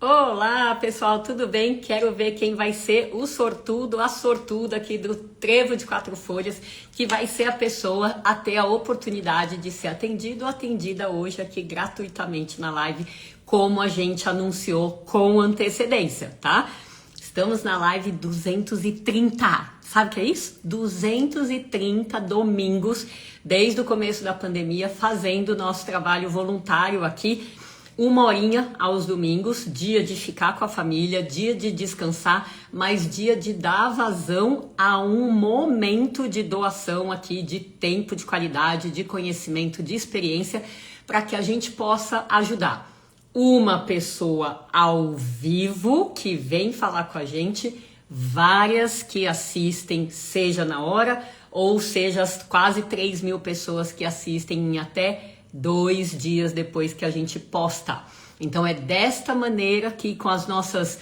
Olá, pessoal, tudo bem? Quero ver quem vai ser o sortudo, a sortuda aqui do Trevo de Quatro Folhas, que vai ser a pessoa a ter a oportunidade de ser atendido ou atendida hoje aqui gratuitamente na live, como a gente anunciou com antecedência, tá? Estamos na live 230. Sabe o que é isso? 230 domingos, desde o começo da pandemia, fazendo o nosso trabalho voluntário aqui. 1 horinha aos domingos, dia de ficar com a família, dia de descansar, mas dia de dar vazão a um momento de doação aqui, de tempo, de qualidade, de conhecimento, de experiência, para que a gente possa ajudar uma pessoa ao vivo que vem falar com a gente, várias que assistem, seja na hora, ou seja as quase 3.000 pessoas que assistem em até 2 dias depois que a gente posta. Então é desta maneira que com as nossas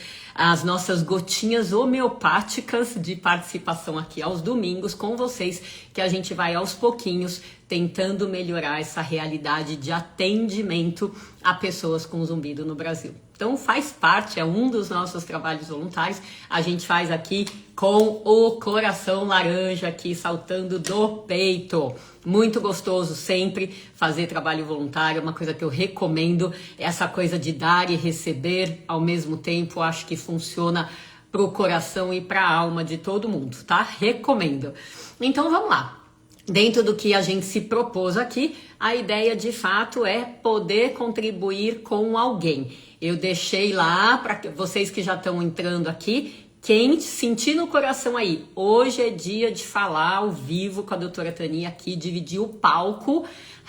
gotinhas homeopáticas de participação aqui aos domingos com vocês, que a gente vai aos pouquinhos tentando melhorar essa realidade de atendimento a pessoas com zumbido no Brasil. Então faz parte, é um dos nossos trabalhos voluntários. A gente faz aqui com o coração laranja aqui saltando do peito. Muito gostoso sempre fazer trabalho voluntário, é uma coisa que eu recomendo. Essa coisa de dar e receber ao mesmo tempo, acho que funciona pro coração e pra alma de todo mundo, tá? Recomendo. Então vamos lá. Dentro do que a gente se propôs aqui, a ideia de fato é poder contribuir com alguém. Eu deixei lá para vocês que já estão entrando aqui, quem sentir no coração aí, hoje é dia de falar ao vivo com a doutora Tani aqui, dividir o palco,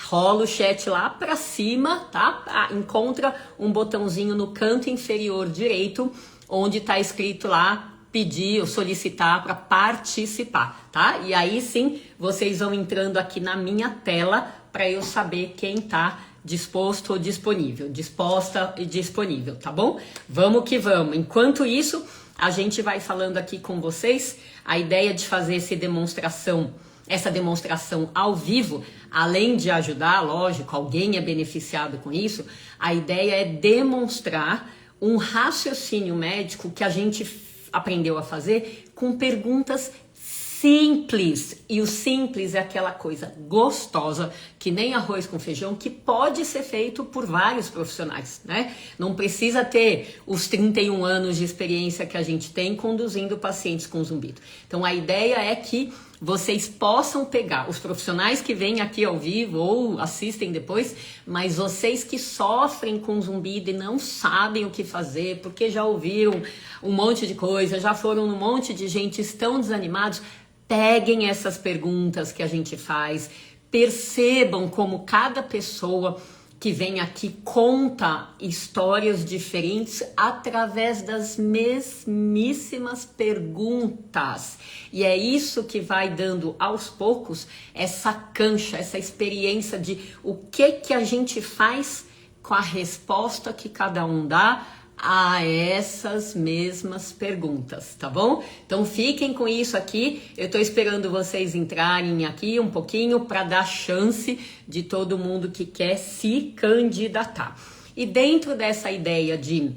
rola o chat lá para cima, tá? Encontra um botãozinho no canto inferior direito, onde está escrito lá, pedir ou solicitar para participar, tá? E aí sim, vocês vão entrando aqui na minha tela para eu saber quem tá disposto ou disponível, disposta e disponível, tá bom? Vamos que vamos. Enquanto isso, a gente vai falando aqui com vocês. A ideia de fazer essa demonstração ao vivo, além de ajudar, lógico, alguém é beneficiado com isso, a ideia é demonstrar um raciocínio médico que a gente aprendeu a fazer com perguntas simples. E o simples é aquela coisa gostosa, que nem arroz com feijão, que pode ser feito por vários profissionais, né? Não precisa ter os 31 anos de experiência que a gente tem conduzindo pacientes com zumbido. Então a ideia é que vocês possam pegar os profissionais que vêm aqui ao vivo ou assistem depois, mas vocês que sofrem com zumbido e não sabem o que fazer, porque já ouviram um monte de coisa, já foram um monte de gente, estão desanimados, peguem essas perguntas que a gente faz, percebam como cada pessoa que vem aqui conta histórias diferentes através das mesmíssimas perguntas. E é isso que vai dando aos poucos essa cancha, essa experiência de o que a gente faz com a resposta que cada um dá a essas mesmas perguntas, tá bom? Então fiquem com isso aqui, eu tô esperando vocês entrarem aqui um pouquinho para dar chance de todo mundo que quer se candidatar. E dentro dessa ideia de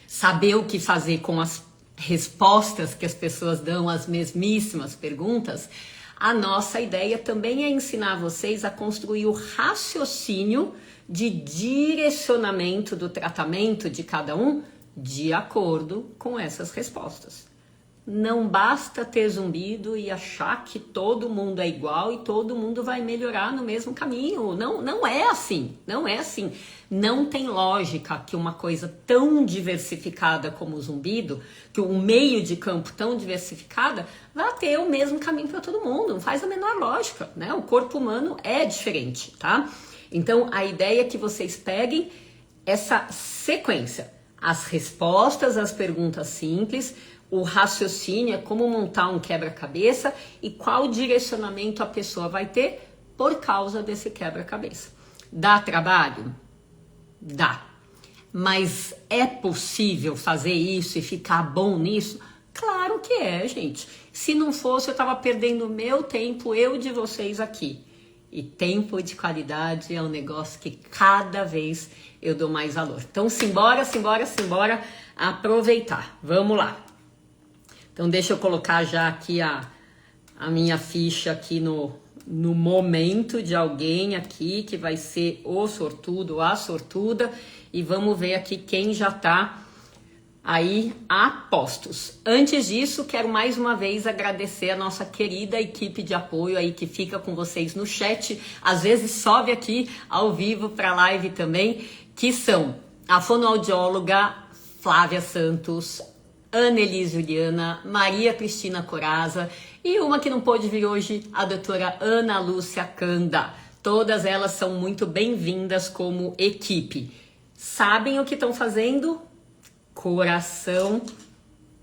saber o que fazer com as respostas que as pessoas dão às mesmíssimas perguntas, a nossa ideia também é ensinar vocês a construir o raciocínio de direcionamento do tratamento de cada um de acordo com essas respostas. Não basta ter zumbido e achar que todo mundo é igual e todo mundo vai melhorar no mesmo caminho. Não é assim, não é assim. Não tem lógica que uma coisa tão diversificada como o zumbido, que um meio de campo tão diversificada, vai ter o mesmo caminho para todo mundo. Não faz a menor lógica, né? O corpo humano é diferente, tá? Então, a ideia é que vocês peguem essa sequência, as respostas às perguntas simples, o raciocínio é como montar um quebra-cabeça e qual direcionamento a pessoa vai ter por causa desse quebra-cabeça. Dá trabalho? Dá. Mas é possível fazer isso e ficar bom nisso? Claro que é, gente. Se não fosse, eu estava perdendo o meu tempo, eu de vocês aqui. E tempo de qualidade é um negócio que cada vez eu dou mais valor. Então, simbora, simbora, simbora aproveitar. Vamos lá. Então, deixa eu colocar já aqui a minha ficha aqui no momento de alguém aqui que vai ser o sortudo ou a sortuda. E vamos ver aqui quem já tá aí a postos. Antes disso, quero mais uma vez agradecer a nossa querida equipe de apoio aí que fica com vocês no chat, às vezes sobe aqui ao vivo para live também, que são a fonoaudióloga Flávia Santos, Annelise Juliana, Maria Cristina Coraza e uma que não pôde vir hoje, a doutora Ana Lúcia Canda. Todas elas são muito bem-vindas como equipe. Sabem o que estão fazendo? Coração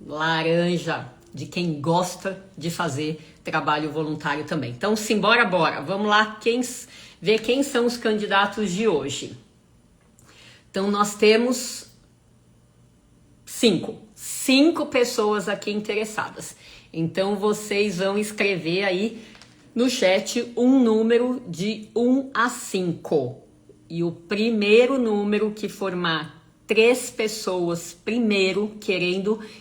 laranja, de quem gosta de fazer trabalho voluntário também. Então, simbora, bora. Vamos lá ver quem são os candidatos de hoje. Então, nós temos cinco pessoas aqui interessadas. Então, vocês vão escrever aí no chat um número de 1 a 5. E o primeiro número que formar 3 pessoas primeiro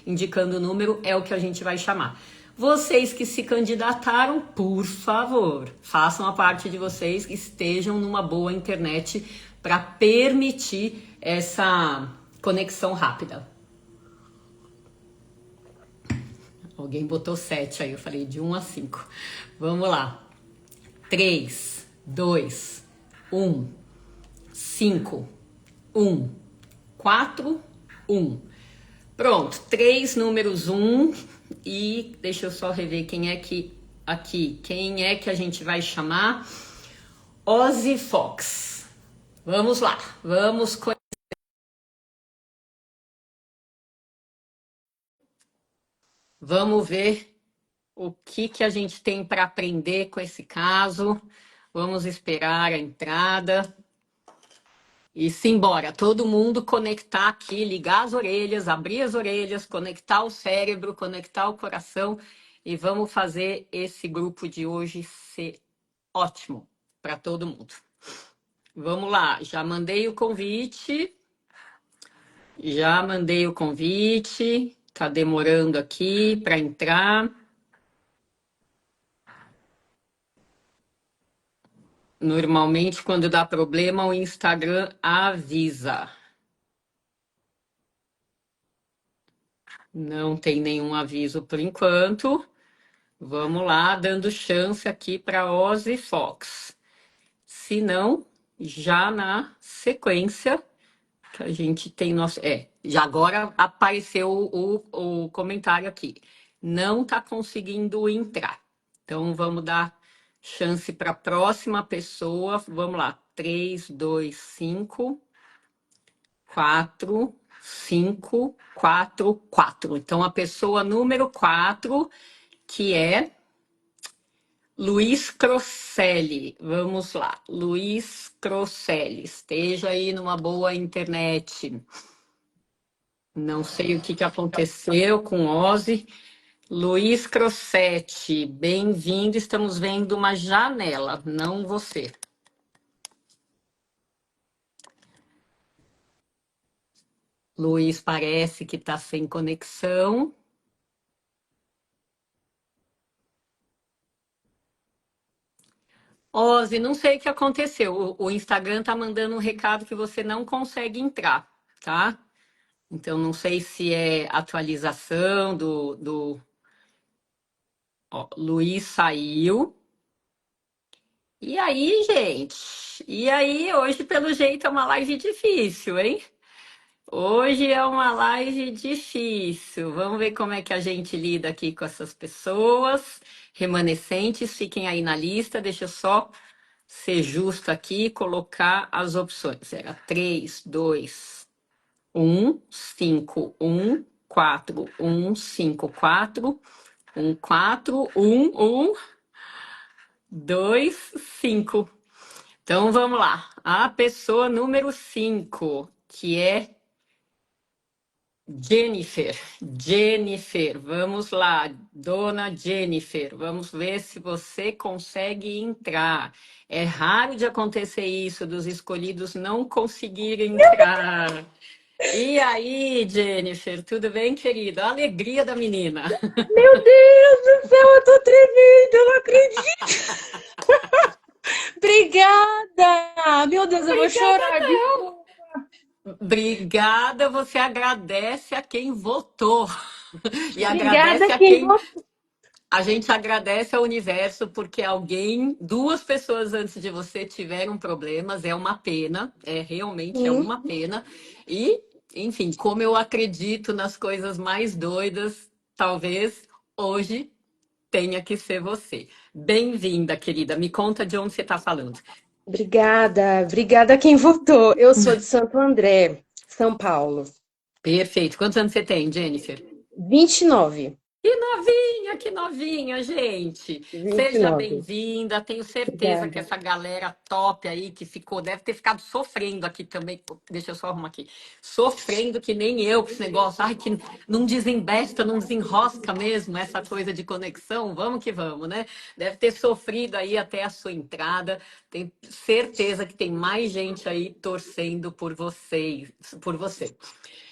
indicando o número, é o que a gente vai chamar. Vocês que se candidataram, por favor, façam a parte de vocês que estejam numa boa internet para permitir essa conexão rápida. Alguém botou 7 aí, eu falei de 1 a 5. Vamos lá. 3, 2, 1, 5, 1. 4, 1. Pronto, 3 números 1 e deixa eu só rever quem é que a gente vai chamar? Ozzy Fox. Vamos lá, vamos conhecer. Vamos ver o que a gente tem para aprender com esse caso. Vamos esperar a entrada. E simbora, todo mundo conectar aqui, ligar as orelhas, abrir as orelhas, conectar o cérebro, conectar o coração e vamos fazer esse grupo de hoje ser ótimo para todo mundo. Vamos lá, já mandei o convite, tá demorando aqui para entrar. Normalmente, quando dá problema, o Instagram avisa. Não tem nenhum aviso por enquanto. Vamos lá, dando chance aqui para Ozzy Fox. Se não, já na sequência que a gente tem nosso... já agora apareceu o comentário aqui. Não está conseguindo entrar. Então, vamos dar chance para a próxima pessoa. Vamos lá. 3, 2, 5, 4, 5, 4, 4. Então, a pessoa número 4, que é Luiz Crosselli, vamos lá. Luiz Crosselli, esteja aí numa boa internet. Não sei o que aconteceu com Ozzy. Luiz Crossetti, bem-vindo. Estamos vendo uma janela, não você. Luiz parece que está sem conexão. Ozzy, não sei o que aconteceu. O Instagram tá mandando um recado que você não consegue entrar, tá? Então, não sei se é atualização Ó, Luiz saiu. E aí, gente? E aí, hoje, pelo jeito, é uma live difícil, hein? Hoje é uma live difícil. Vamos ver como é que a gente lida aqui com essas pessoas remanescentes. Fiquem aí na lista. Deixa eu só ser justo aqui e colocar as opções. Era 3, 2, 1, 5, 1, 4, 1, 5, 4, 1, 4, 1, 1, 2, 5. Então vamos lá. A pessoa número 5, que é Jennifer, vamos lá, dona Jennifer, vamos ver se você consegue entrar. É raro de acontecer isso, dos escolhidos não conseguirem entrar. E aí, Jennifer, tudo bem, querida? A alegria da menina. Meu Deus do céu, eu tô tremendo, eu não acredito. Obrigada! Meu Deus, eu vou chorar, desculpa. Obrigada, você agradece a quem votou e Obrigada agradece a quem quem votou. a gente agradece ao universo porque alguém, duas pessoas antes de você tiveram problemas, é uma pena, é realmente é Sim. uma pena. E, enfim, como eu acredito nas coisas mais doidas, talvez hoje tenha que ser você. Bem-vinda, querida. Me conta de onde você está falando. Obrigada quem votou. Eu sou de Santo André, São Paulo. Perfeito. Quantos anos você tem, Jennifer? 29. Que novinha, gente. Vinte e Seja nove. bem-vinda. Tenho certeza que Obrigada. essa galera top aí que ficou, deve ter ficado sofrendo aqui também. Deixa eu só arrumar aqui. Sofrendo que nem eu com esse negócio. Ai, que não desembesta, não desenrosca mesmo essa coisa de conexão. Vamos que vamos, né? Deve ter sofrido aí até a sua entrada. Tenho certeza que tem mais gente aí torcendo por vocês, por você.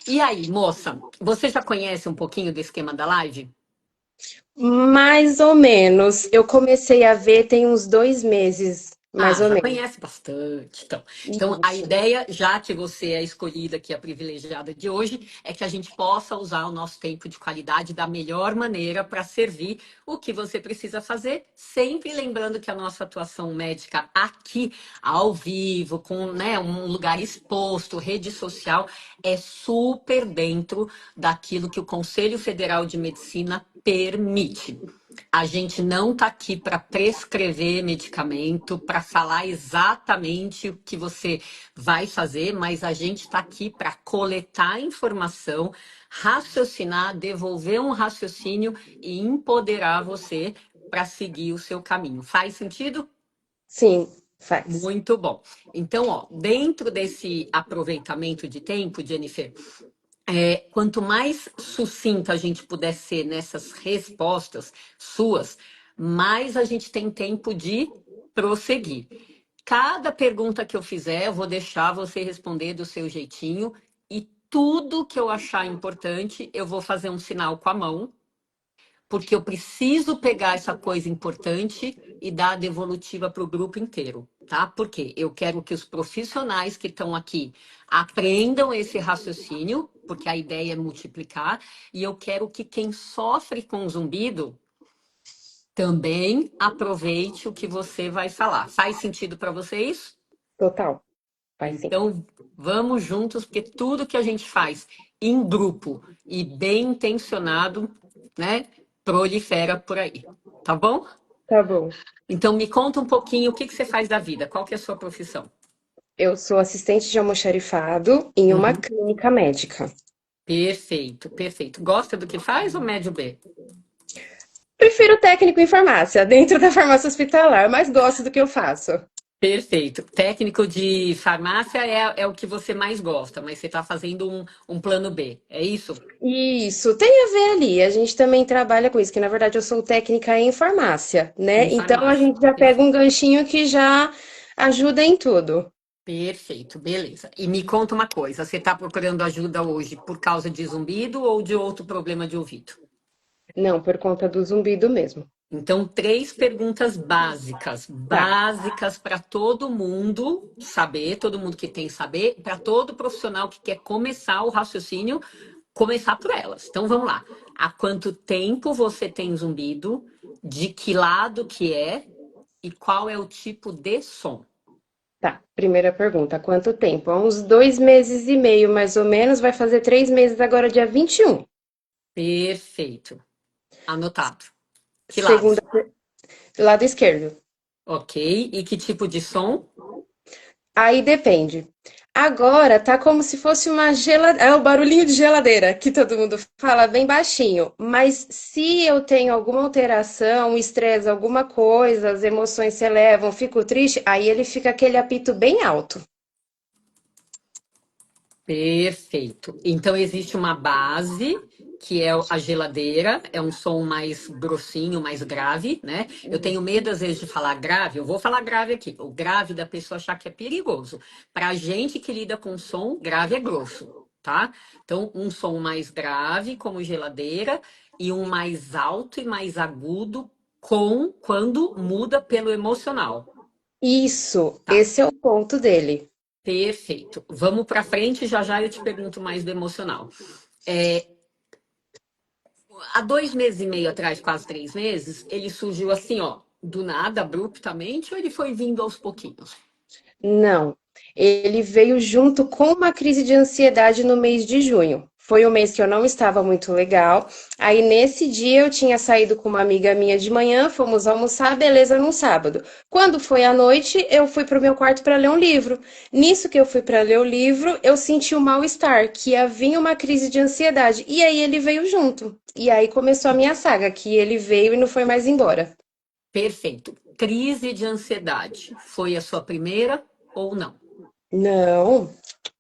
E aí, moça, você já conhece um pouquinho do esquema da live? Mais ou menos. Eu comecei a ver tem uns 2 meses, mais Ah, ou já menos. conhece bastante. Então, a Isso. ideia, já que você é a escolhida aqui, a privilegiada de hoje, é que a gente possa usar o nosso tempo de qualidade da melhor maneira para servir o que você precisa fazer, sempre lembrando que a nossa atuação médica aqui, ao vivo, com, né, um lugar exposto, rede social, é super dentro daquilo que o Conselho Federal de Medicina permite. A gente não está aqui para prescrever medicamento, para falar exatamente o que você vai fazer, mas a gente está aqui para coletar informação, raciocinar, devolver um raciocínio e empoderar você para seguir o seu caminho. Faz sentido? Sim, faz. Muito bom. Então, ó, dentro desse aproveitamento de tempo, Jennifer, quanto mais sucinta a gente puder ser nessas respostas suas, mais a gente tem tempo de prosseguir. Cada pergunta que eu fizer, eu vou deixar você responder do seu jeitinho e tudo que eu achar importante, eu vou fazer um sinal com a mão porque eu preciso pegar essa coisa importante e dar a devolutiva para o grupo inteiro, tá? Porque eu quero que os profissionais que estão aqui aprendam esse raciocínio, porque a ideia é multiplicar, e eu quero que quem sofre com zumbido também aproveite o que você vai falar. Faz sentido para você isso? Total. Faz sim. Então, vamos juntos, porque tudo que a gente faz em grupo e bem intencionado, né, prolifera por aí. Tá bom? Tá bom. Então, me conta um pouquinho o que que você faz da vida, qual que é a sua profissão? Eu sou assistente de almoxarifado em uma Uhum. clínica médica. Perfeito, perfeito. Gosta do que faz ou médio B? Prefiro técnico em farmácia, dentro da farmácia hospitalar, mas gosto do que eu faço. Perfeito. Técnico de farmácia é o que você mais gosta, mas você está fazendo um plano B, é isso? Isso, tem a ver ali. A gente também trabalha com isso, que na verdade eu sou técnica em farmácia, né? Em Então a farmácia. gente já pega um Perfeito. ganchinho que já ajuda em tudo. Perfeito, beleza. E me conta uma coisa, você está procurando ajuda hoje por causa de zumbido ou de outro problema de ouvido? Não, por conta do zumbido mesmo. Então, três perguntas básicas, Tá, básicas para todo mundo saber, todo mundo que tem saber, para todo profissional que quer começar o raciocínio, começar por elas. Então, vamos lá. Há quanto tempo você tem zumbido? De que lado que é? E qual é o tipo de som? tá. Primeira pergunta, quanto tempo? Há uns 2 meses e meio, mais ou menos, vai fazer 3 meses agora, dia 21. Perfeito. Anotado. Que lado? Segunda, lado esquerdo. Ok. E que tipo de som? Aí depende. Agora tá como se fosse uma geladeira. É o barulhinho de geladeira que todo mundo fala bem baixinho. Mas se eu tenho alguma alteração, estresse, alguma coisa, as emoções se elevam, fico triste, aí ele fica aquele apito bem alto. Perfeito. Então existe uma base que é a geladeira, é um som mais grossinho, mais grave, né? Eu tenho medo às vezes de falar grave, eu vou falar grave aqui. O grave da pessoa achar que é perigoso. Pra gente que lida com som, grave é grosso, tá? Então um som mais grave, como geladeira, e um mais alto e mais agudo com quando muda pelo emocional. Isso, Tá. esse é o ponto dele. Perfeito. Vamos para frente, já já eu te pergunto mais do emocional. É, há 2 meses e meio atrás, quase 3 meses, ele surgiu assim, ó, do nada, abruptamente, ou ele foi vindo aos pouquinhos? Não, ele veio junto com uma crise de ansiedade no mês de junho. Foi um mês que eu não estava muito legal. Aí nesse dia eu tinha saído com uma amiga minha de manhã, fomos almoçar, beleza, num sábado. Quando foi à noite, eu fui pro meu quarto para ler um livro. Nisso que eu fui para ler o livro, eu senti um mal-estar, que ia vir uma crise de ansiedade. E aí ele veio junto. E aí começou a minha saga, que ele veio e não foi mais embora. Perfeito. Crise de ansiedade. Foi a sua primeira ou não? Não,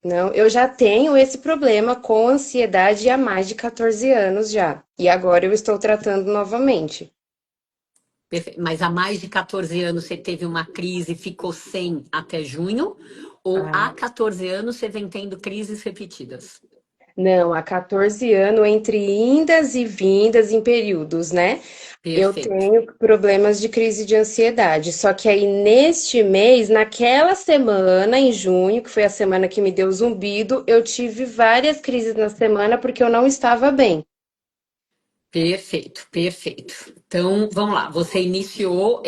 não, eu já tenho esse problema com ansiedade há mais de 14 anos já. E agora eu estou tratando novamente. Mas há mais de 14 anos você teve uma crise e ficou sem até junho? Ou há Ah, 14 anos você vem tendo crises repetidas? não, há 14 anos, entre indas e vindas em períodos, né? Eu Perfeito. tenho problemas de crise de ansiedade. Só que aí, neste mês, naquela semana, em junho, que foi a semana que me deu zumbido, eu tive várias crises na semana porque eu não estava bem. Perfeito, perfeito. Então, vamos lá. Você iniciou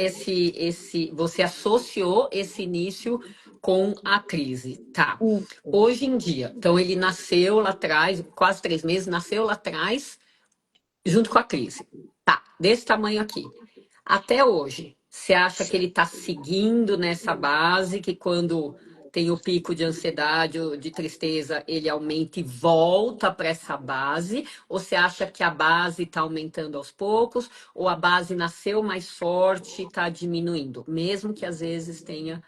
você associou esse início com a crise, tá? Isso. Hoje em dia, então ele nasceu lá atrás, quase 3 meses, nasceu lá atrás, junto com a crise. Tá, desse tamanho aqui. Até hoje, você acha que ele está seguindo nessa base, que quando tem o pico de ansiedade ou de tristeza, ele aumenta e volta para essa base? Ou você acha que a base está aumentando aos poucos, ou a base nasceu mais forte e está diminuindo? Mesmo que às vezes tenha.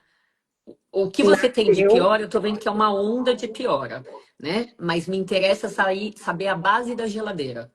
O que você tem de Nasceu. pior, eu estou vendo que é uma onda de piora, né? Mas me interessa saber a base da geladeira.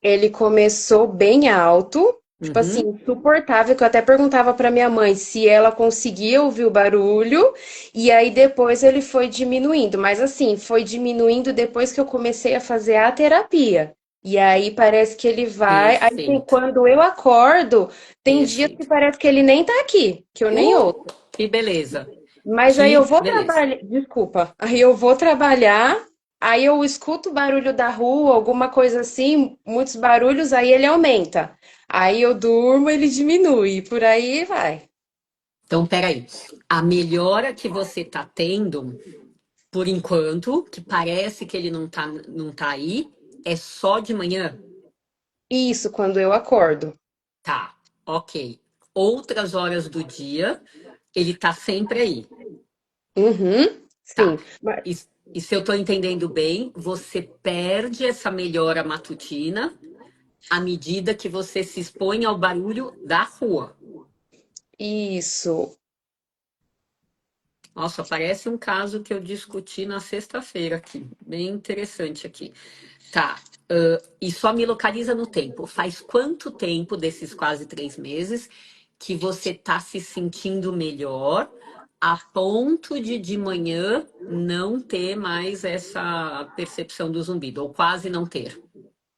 Ele começou bem alto, tipo assim, Uhum, insuportável, que eu até perguntava para minha mãe se ela conseguia ouvir o barulho, e aí depois ele foi diminuindo, mas assim, foi diminuindo depois que eu comecei a fazer a terapia. E aí parece que ele vai, aí perfeito. quando eu acordo, tem dias que Perfeito. parece que ele nem tá aqui, que eu nem ouço. Que beleza. Mas aí eu Que vou beleza. trabalhar, desculpa, aí eu vou trabalhar, aí eu escuto o barulho da rua, alguma coisa assim, muitos barulhos, aí ele aumenta. Aí eu durmo, ele diminui, por aí vai. Então, peraí. A melhora que você está tendo, por enquanto, que parece que ele não tá aí, é só de manhã? Isso, quando eu acordo. Tá, ok. Outras horas do dia, ele tá sempre aí. Uhum, Tá. sim. Mas E, e se eu tô entendendo bem, você perde essa melhora matutina à medida que você se expõe ao barulho da rua. isso. Nossa, parece um caso que eu discuti na sexta-feira aqui. Bem interessante aqui. Tá. E só me localiza no tempo. Faz quanto tempo desses quase 3 meses que você tá se sentindo melhor a ponto de manhã não ter mais essa percepção do zumbido, ou quase não ter?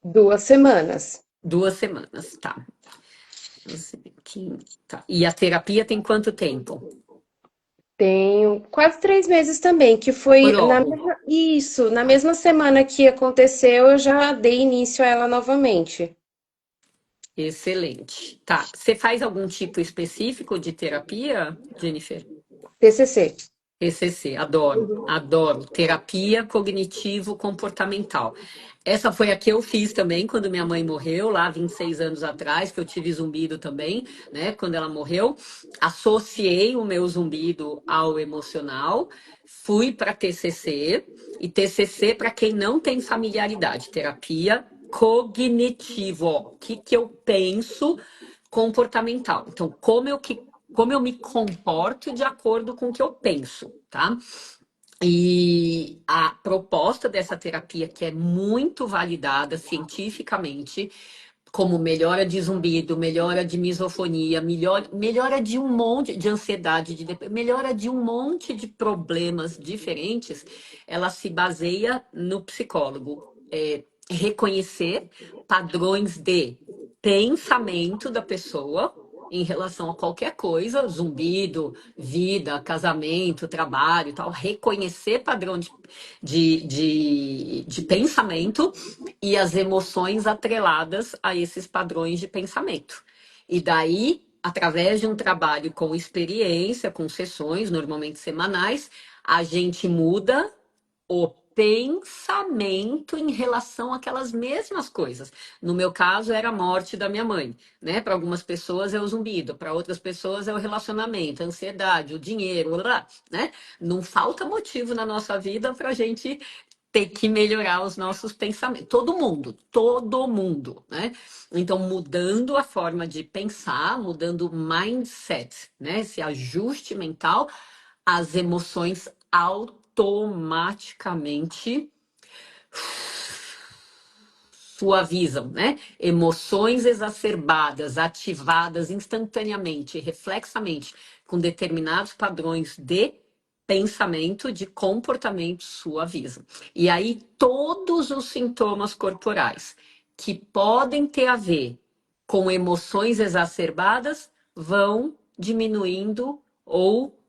2 semanas. 2 semanas, tá. Tá. E a terapia tem quanto tempo? Tenho quase 3 meses também, que foi Foi na logo. mesma, isso, na mesma semana que aconteceu, eu já dei início a ela novamente. Excelente. Tá. Você faz algum tipo específico de terapia, Jennifer? TCC. TCC, adoro, adoro. Terapia cognitivo-comportamental. Essa foi a que eu fiz também quando minha mãe morreu, lá 26 anos atrás, que eu tive zumbido também, né? Quando ela morreu, associei o meu zumbido ao emocional, fui para TCC, e TCC, para quem não tem familiaridade, terapia cognitivo, ó, o que que eu penso comportamental. Então, como eu me comporto de acordo com o que eu penso, tá? E a proposta dessa terapia, que é muito validada cientificamente, como melhora de zumbido, melhora de misofonia, melhora de um monte de ansiedade, melhora de um monte de problemas diferentes, ela se baseia no psicólogo. Reconhecer padrões de pensamento da pessoa em relação a qualquer coisa, zumbido, vida, casamento, trabalho e tal, reconhecer padrão de pensamento e as emoções atreladas a esses padrões de pensamento. E daí, através de um trabalho com experiência, com sessões, normalmente semanais, a gente muda o pensamento em relação àquelas mesmas coisas. No meu caso, era a morte da minha mãe, né? Para algumas pessoas é o zumbido, para outras pessoas é o relacionamento, a ansiedade, o dinheiro, né? Não falta motivo na nossa vida para a gente ter que melhorar os nossos pensamentos. Todo mundo, né? Então, mudando a forma de pensar, mudando o mindset, né? Esse ajuste mental, as emoções automaticamente suavizam, né? Emoções exacerbadas, ativadas instantaneamente, reflexamente, com determinados padrões de pensamento, de comportamento suavizam. E aí todos os sintomas corporais que podem ter a ver com emoções exacerbadas vão diminuindo ou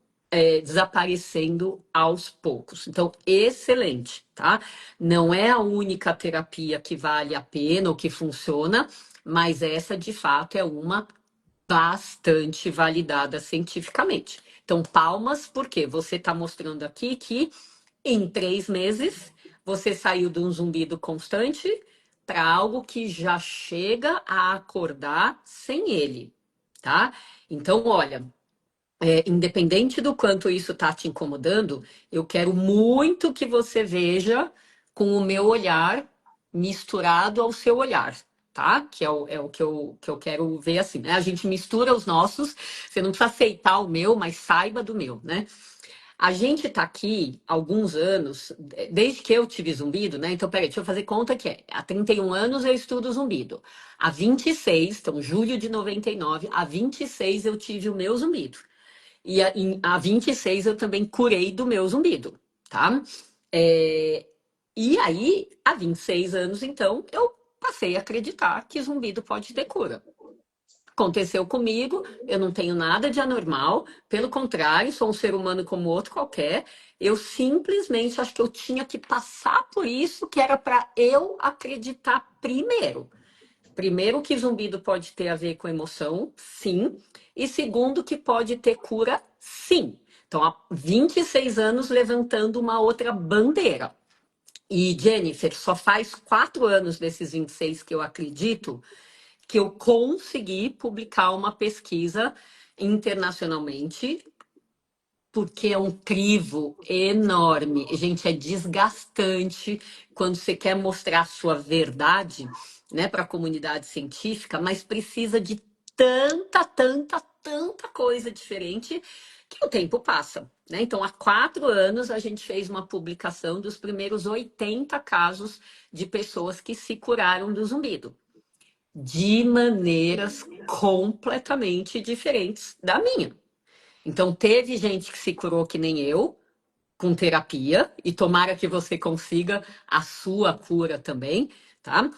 desaparecendo aos poucos. Então, excelente, tá? Não é a única terapia que vale a pena ou que funciona, mas essa de fato é uma bastante validada cientificamente. Então, palmas, porque você está mostrando aqui que em 3 meses você saiu de um zumbido constante para algo que já chega a acordar sem ele, tá? Então, olha, independente do quanto isso está te incomodando, eu quero muito que você veja com o meu olhar misturado ao seu olhar, tá? Que é o que eu quero ver assim, né? A gente mistura os nossos, você não precisa aceitar o meu, mas saiba do meu, né? A gente tá aqui há alguns anos, desde que eu tive zumbido, né? Então, peraí, deixa eu fazer conta que há 31 anos eu estudo zumbido. Há 26, então, julho de 99, há 26 eu tive o meu zumbido. E há 26 eu também curei do meu zumbido, tá? É, e aí, há 26 anos, então, eu passei a acreditar que zumbido pode ter cura. Aconteceu comigo, eu não tenho nada de anormal, pelo contrário, sou um ser humano como outro qualquer. Eu simplesmente acho que eu tinha que passar por isso, que era para eu acreditar primeiro. Primeiro, que zumbido pode ter a ver com emoção, sim. E segundo, que pode ter cura, sim. Então, há 26 anos levantando uma outra bandeira. E, Jennifer, só faz 4 anos desses 26 que eu acredito que eu consegui publicar uma pesquisa internacionalmente, porque é um crivo enorme. Gente, é desgastante quando você quer mostrar a sua verdade, né, para a comunidade científica, mas precisa de tanta coisa diferente que o tempo passa, né? Então, há 4 anos a gente fez uma publicação dos primeiros 80 casos de pessoas que se curaram do zumbido de maneiras completamente diferentes da minha. Então, teve gente que se curou que nem eu, com terapia, e tomara que você consiga a sua cura também, tá?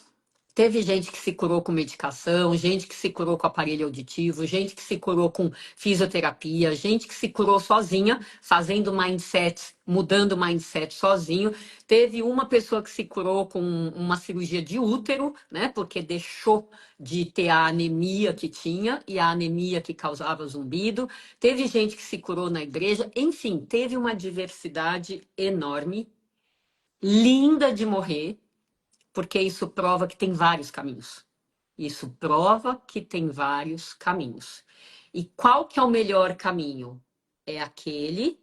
Teve gente que se curou com medicação, gente que se curou com aparelho auditivo, gente que se curou com fisioterapia, gente que se curou sozinha, fazendo mindset, mudando mindset sozinho. Teve uma pessoa que se curou com uma cirurgia de útero, né? Porque deixou de ter a anemia que tinha e a anemia que causava zumbido. Teve gente que se curou na igreja. Enfim, teve uma diversidade enorme, linda de morrer, porque isso prova que tem vários caminhos. Isso prova que tem vários caminhos. E qual que é o melhor caminho? É aquele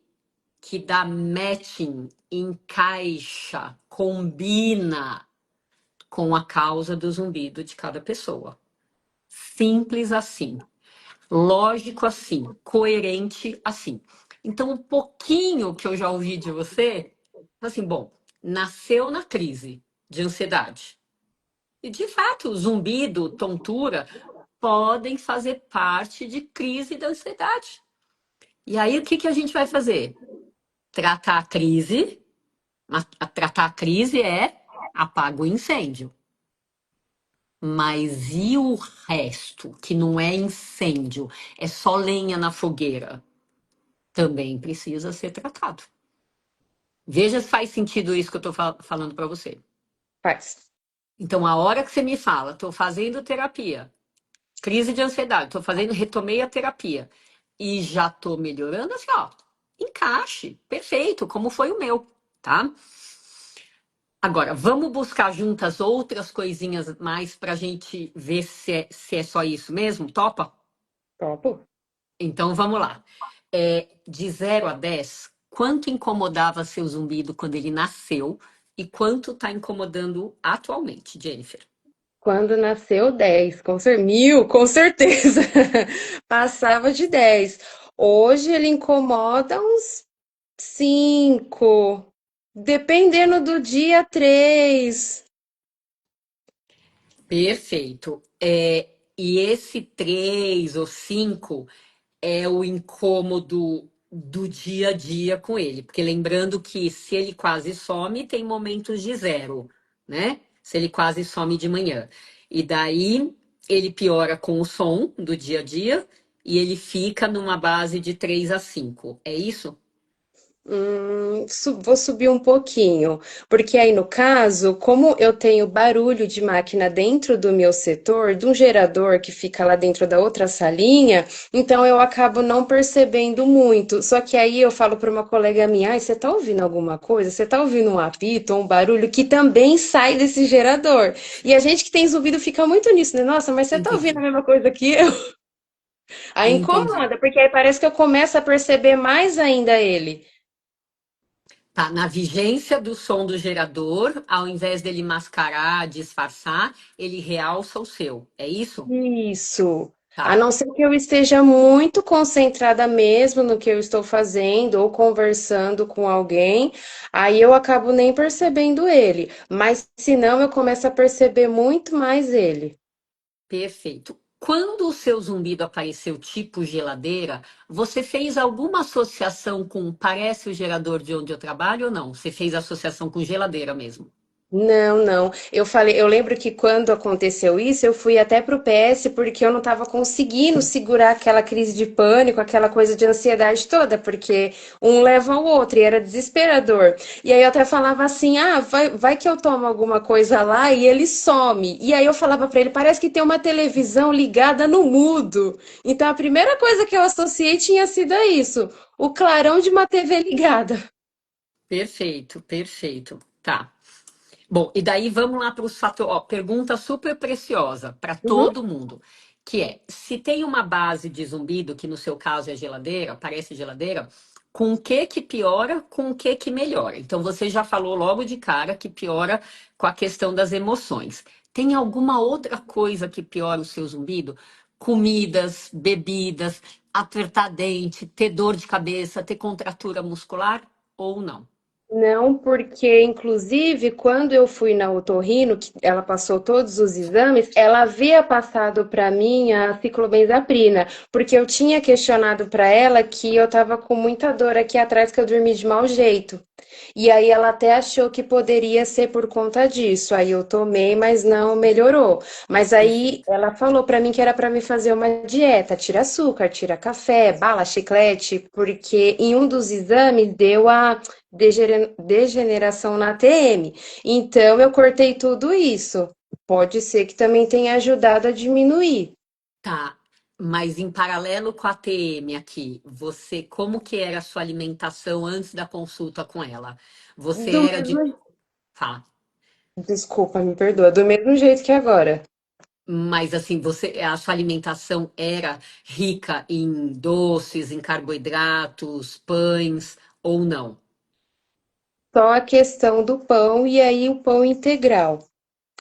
que dá matching, encaixa, combina com a causa do zumbido de cada pessoa. Simples assim. Lógico assim, coerente assim. Então, um pouquinho que eu já ouvi de você, assim, bom, nasceu na crise de ansiedade. E, de fato, zumbido, tontura podem fazer parte de crise da ansiedade. E aí, o que que a gente vai fazer? Tratar a crise. Tratar a crise é apaga o incêndio. Mas e o resto, que não é incêndio, é só lenha na fogueira? Também precisa ser tratado. Veja se faz sentido isso que eu estou falando para você. Faz. Então, a hora que você me fala, estou fazendo terapia, crise de ansiedade, estou fazendo, retomei a terapia e já estou melhorando, assim, ó, encaixe, perfeito, como foi o meu, tá? Agora, vamos buscar juntas outras coisinhas mais para a gente ver se é só isso mesmo? Topa? Topo. Então vamos lá. De 0 a 10, quanto incomodava seu zumbido quando ele nasceu e quanto está incomodando atualmente, Jennifer? Quando nasceu 10, 1.000, com certeza. Passava de 10. Hoje ele incomoda uns 5. Dependendo do dia, 3. Perfeito. E esse 3 ou 5 é o incômodo do dia a dia com ele. Porque lembrando que se ele quase some, tem momentos de 0, né? Se ele quase some de manhã. E daí ele piora com o som do dia a dia e ele fica numa base de 3 a 5. É isso? Vou subir um pouquinho, porque aí no caso, como eu tenho barulho de máquina dentro do meu setor, de um gerador que fica lá dentro da outra salinha, então eu acabo não percebendo muito. Só que aí eu falo para uma colega minha, ai, você tá ouvindo alguma coisa? Você tá ouvindo um apito ou um barulho que também sai desse gerador? E a gente que tem zumbido fica muito nisso, né? Nossa, mas você tá ouvindo a Entendi. mesma coisa que eu? Aí Entendi. incomoda, porque aí parece que eu começo a perceber mais ainda ele. Tá, na vigência do som do gerador, ao invés dele mascarar, disfarçar, ele realça o seu. É isso? Isso. A Tá. não ser que eu esteja muito concentrada mesmo no que eu estou fazendo ou conversando com alguém, aí eu acabo nem percebendo ele. Mas se não, eu começo a perceber muito mais ele. Perfeito. Quando o seu zumbido apareceu tipo geladeira, você fez alguma associação com parece o gerador de onde eu trabalho ou não? Você fez associação com geladeira mesmo? Não, não. Eu falei, eu lembro que quando aconteceu isso, eu fui até pro PS porque eu não estava conseguindo segurar aquela crise de pânico, aquela coisa de ansiedade toda, porque um leva ao outro e era desesperador. E aí eu até falava assim: "Ah, vai que eu tomo alguma coisa lá e ele some". E aí eu falava para ele: "Parece que tem uma televisão ligada no mudo". Então a primeira coisa que eu associei tinha sido isso, o clarão de uma TV ligada. Perfeito, perfeito. Tá. Bom, e daí vamos lá para os fatores. Ó, pergunta super preciosa para Uhum. todo mundo, que é, se tem uma base de zumbido, que no seu caso é geladeira, parece geladeira, com o que piora, com o que melhora? Então você já falou logo de cara que piora com a questão das emoções. Tem alguma outra coisa que piora o seu zumbido? Comidas, bebidas, apertar dente, ter dor de cabeça, ter contratura muscular ou não? Não, porque inclusive quando eu fui na otorrino, que ela passou todos os exames, ela havia passado para mim a ciclobenzaprina, porque eu tinha questionado para ela que eu estava com muita dor aqui atrás, que eu dormi de mau jeito. E aí ela até achou que poderia ser por conta disso. Aí eu tomei, mas não melhorou. Mas aí Perfeito. ela falou para mim que era para me fazer uma dieta, tira açúcar, tira café, bala, chiclete, porque em um dos exames deu a degeneração na TM. Então eu cortei tudo isso. Pode ser que também tenha ajudado a diminuir. Tá, mas em paralelo com a TM aqui, você, como que era a sua alimentação antes da consulta com ela? Você Do era mesmo, de, tá, desculpa, me perdoa, do mesmo jeito que agora. mas assim, a sua alimentação era rica em doces, em carboidratos, pães ou não? Só a questão do pão e aí o pão integral.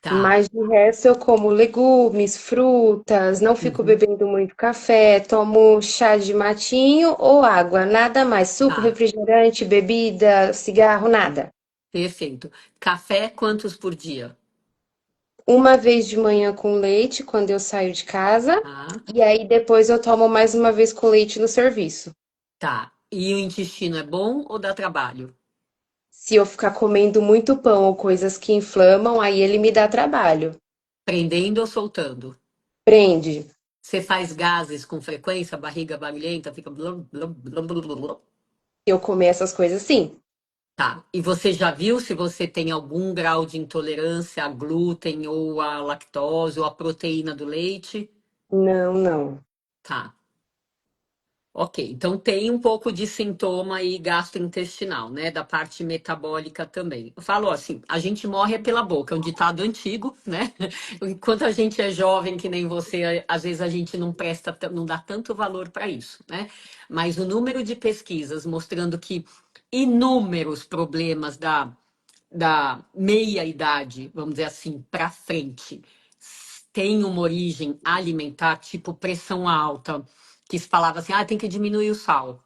Tá. Mas de resto eu como legumes, frutas, não fico Uhum. bebendo muito café, tomo chá de matinho ou água, nada mais. Suco, Tá. refrigerante, bebida, cigarro, nada. Perfeito. Café, quantos por dia? Uma vez de manhã com leite, quando eu saio de casa, Tá. e aí depois eu tomo mais uma vez com leite no serviço. Tá. E o intestino é bom ou dá trabalho? Se eu ficar comendo muito pão ou coisas que inflamam, aí ele me dá trabalho. Prendendo ou soltando? Prende. Você faz gases com frequência, barriga barulhenta, fica blum, blum, blum, blum, blum, blum. Se eu comer essas coisas, sim. Tá. E você já viu se você tem algum grau de intolerância a glúten ou a lactose ou a proteína do leite? Não, não. Tá. Ok, então tem um pouco de sintoma aí gastrointestinal, né? Da parte metabólica também. Eu falo assim, a gente morre é pela boca, é um ditado antigo, né? Enquanto a gente é jovem, que nem você, às vezes a gente não presta, não dá tanto valor para isso, né? Mas o número de pesquisas mostrando que inúmeros problemas da meia-idade, vamos dizer assim, para frente, tem uma origem alimentar, tipo pressão alta, que se falava assim, ah, tem que diminuir o sal.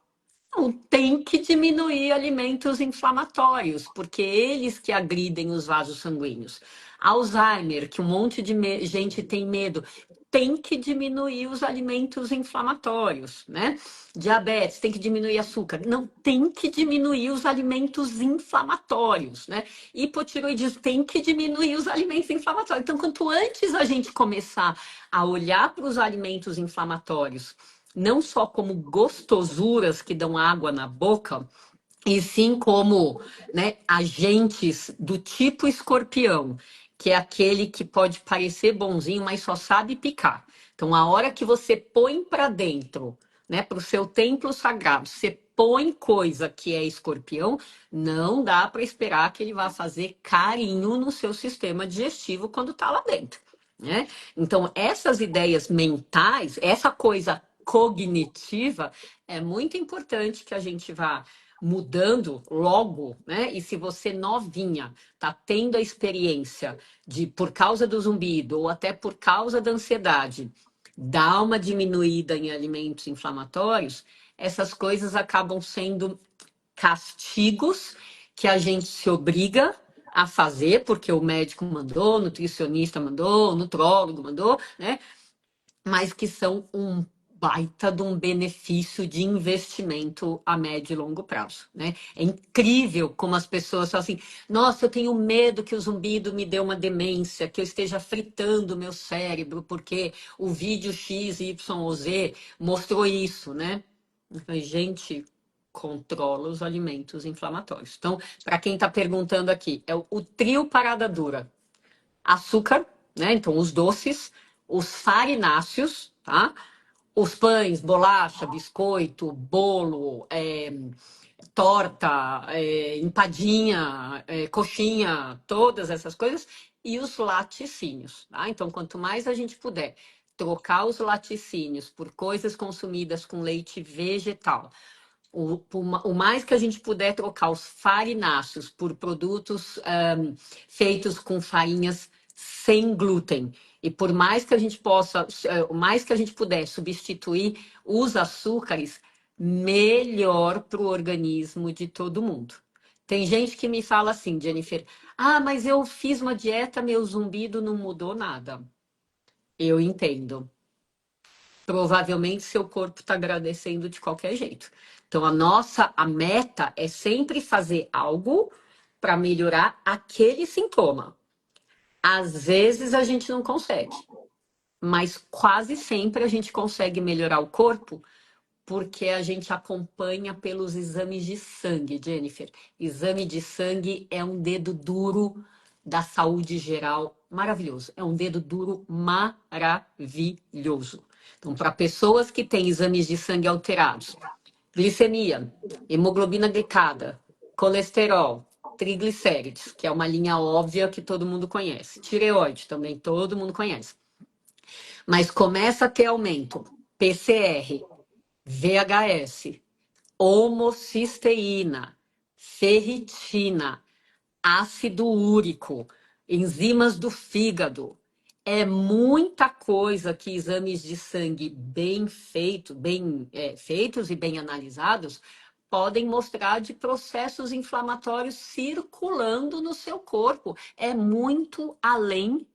Não, tem que diminuir alimentos inflamatórios, porque eles que agridem os vasos sanguíneos. Alzheimer, que um monte de gente tem medo, tem que diminuir os alimentos inflamatórios, né? Diabetes, tem que diminuir açúcar. Não, tem que diminuir os alimentos inflamatórios, né? Hipotiroidismo, tem que diminuir os alimentos inflamatórios. Então, quanto antes a gente começar a olhar para os alimentos inflamatórios não só como gostosuras que dão água na boca, e sim como, né, agentes do tipo escorpião, que é aquele que pode parecer bonzinho, mas só sabe picar. Então, a hora que você põe para dentro, né, para o seu templo sagrado, você põe coisa que é escorpião, não dá para esperar que ele vá fazer carinho no seu sistema digestivo quando está lá dentro, né? Então, essas ideias mentais, essa coisa cognitiva, é muito importante que a gente vá mudando logo, né? E se você novinha tá tendo a experiência de, por causa do zumbido ou até por causa da ansiedade, dar uma diminuída em alimentos inflamatórios, essas coisas acabam sendo castigos que a gente se obriga a fazer, porque o médico mandou, o nutricionista mandou, o nutrólogo mandou, né? Mas que são um baita de um benefício de investimento a médio e longo prazo, né? É incrível como as pessoas falam assim, nossa, eu tenho medo que o zumbido me dê uma demência, que eu esteja fritando o meu cérebro, porque o vídeo X, Y ou Z mostrou isso, né? Eu falei, gente, controla os alimentos inflamatórios. Então, para quem está perguntando aqui, é o trio parada dura açúcar, né? Então, os doces, os farináceos, tá? Os pães, bolacha, biscoito, bolo, torta, empadinha, coxinha, todas essas coisas, e os laticínios, tá? Então, quanto mais a gente puder trocar os laticínios por coisas consumidas com leite vegetal, o mais que a gente puder trocar os farináceos por produtos feitos com farinhas sem glúten. E por mais que a gente possa, o mais que a gente puder substituir os açúcares, melhor para o organismo de todo mundo. Tem gente que me fala assim, Jennifer, ah, mas eu fiz uma dieta, meu zumbido não mudou nada. Eu entendo. Provavelmente seu corpo está agradecendo de qualquer jeito. Então, a meta é sempre fazer algo para melhorar aquele sintoma. Às vezes a gente não consegue, mas quase sempre a gente consegue melhorar o corpo porque a gente acompanha pelos exames de sangue, Jennifer. Exame de sangue é um dedo duro da saúde geral maravilhoso. É um dedo duro maravilhoso. Então, para pessoas que têm exames de sangue alterados, glicemia, hemoglobina glicada, colesterol, triglicérides, que é uma linha óbvia que todo mundo conhece. Tireoide também todo mundo conhece. Mas começa a ter aumento. PCR, VHS, homocisteína, ferritina, ácido úrico, enzimas do fígado. É muita coisa que exames de sangue bem feitos, feitos e bem analisados podem mostrar de processos inflamatórios circulando no seu corpo. É muito além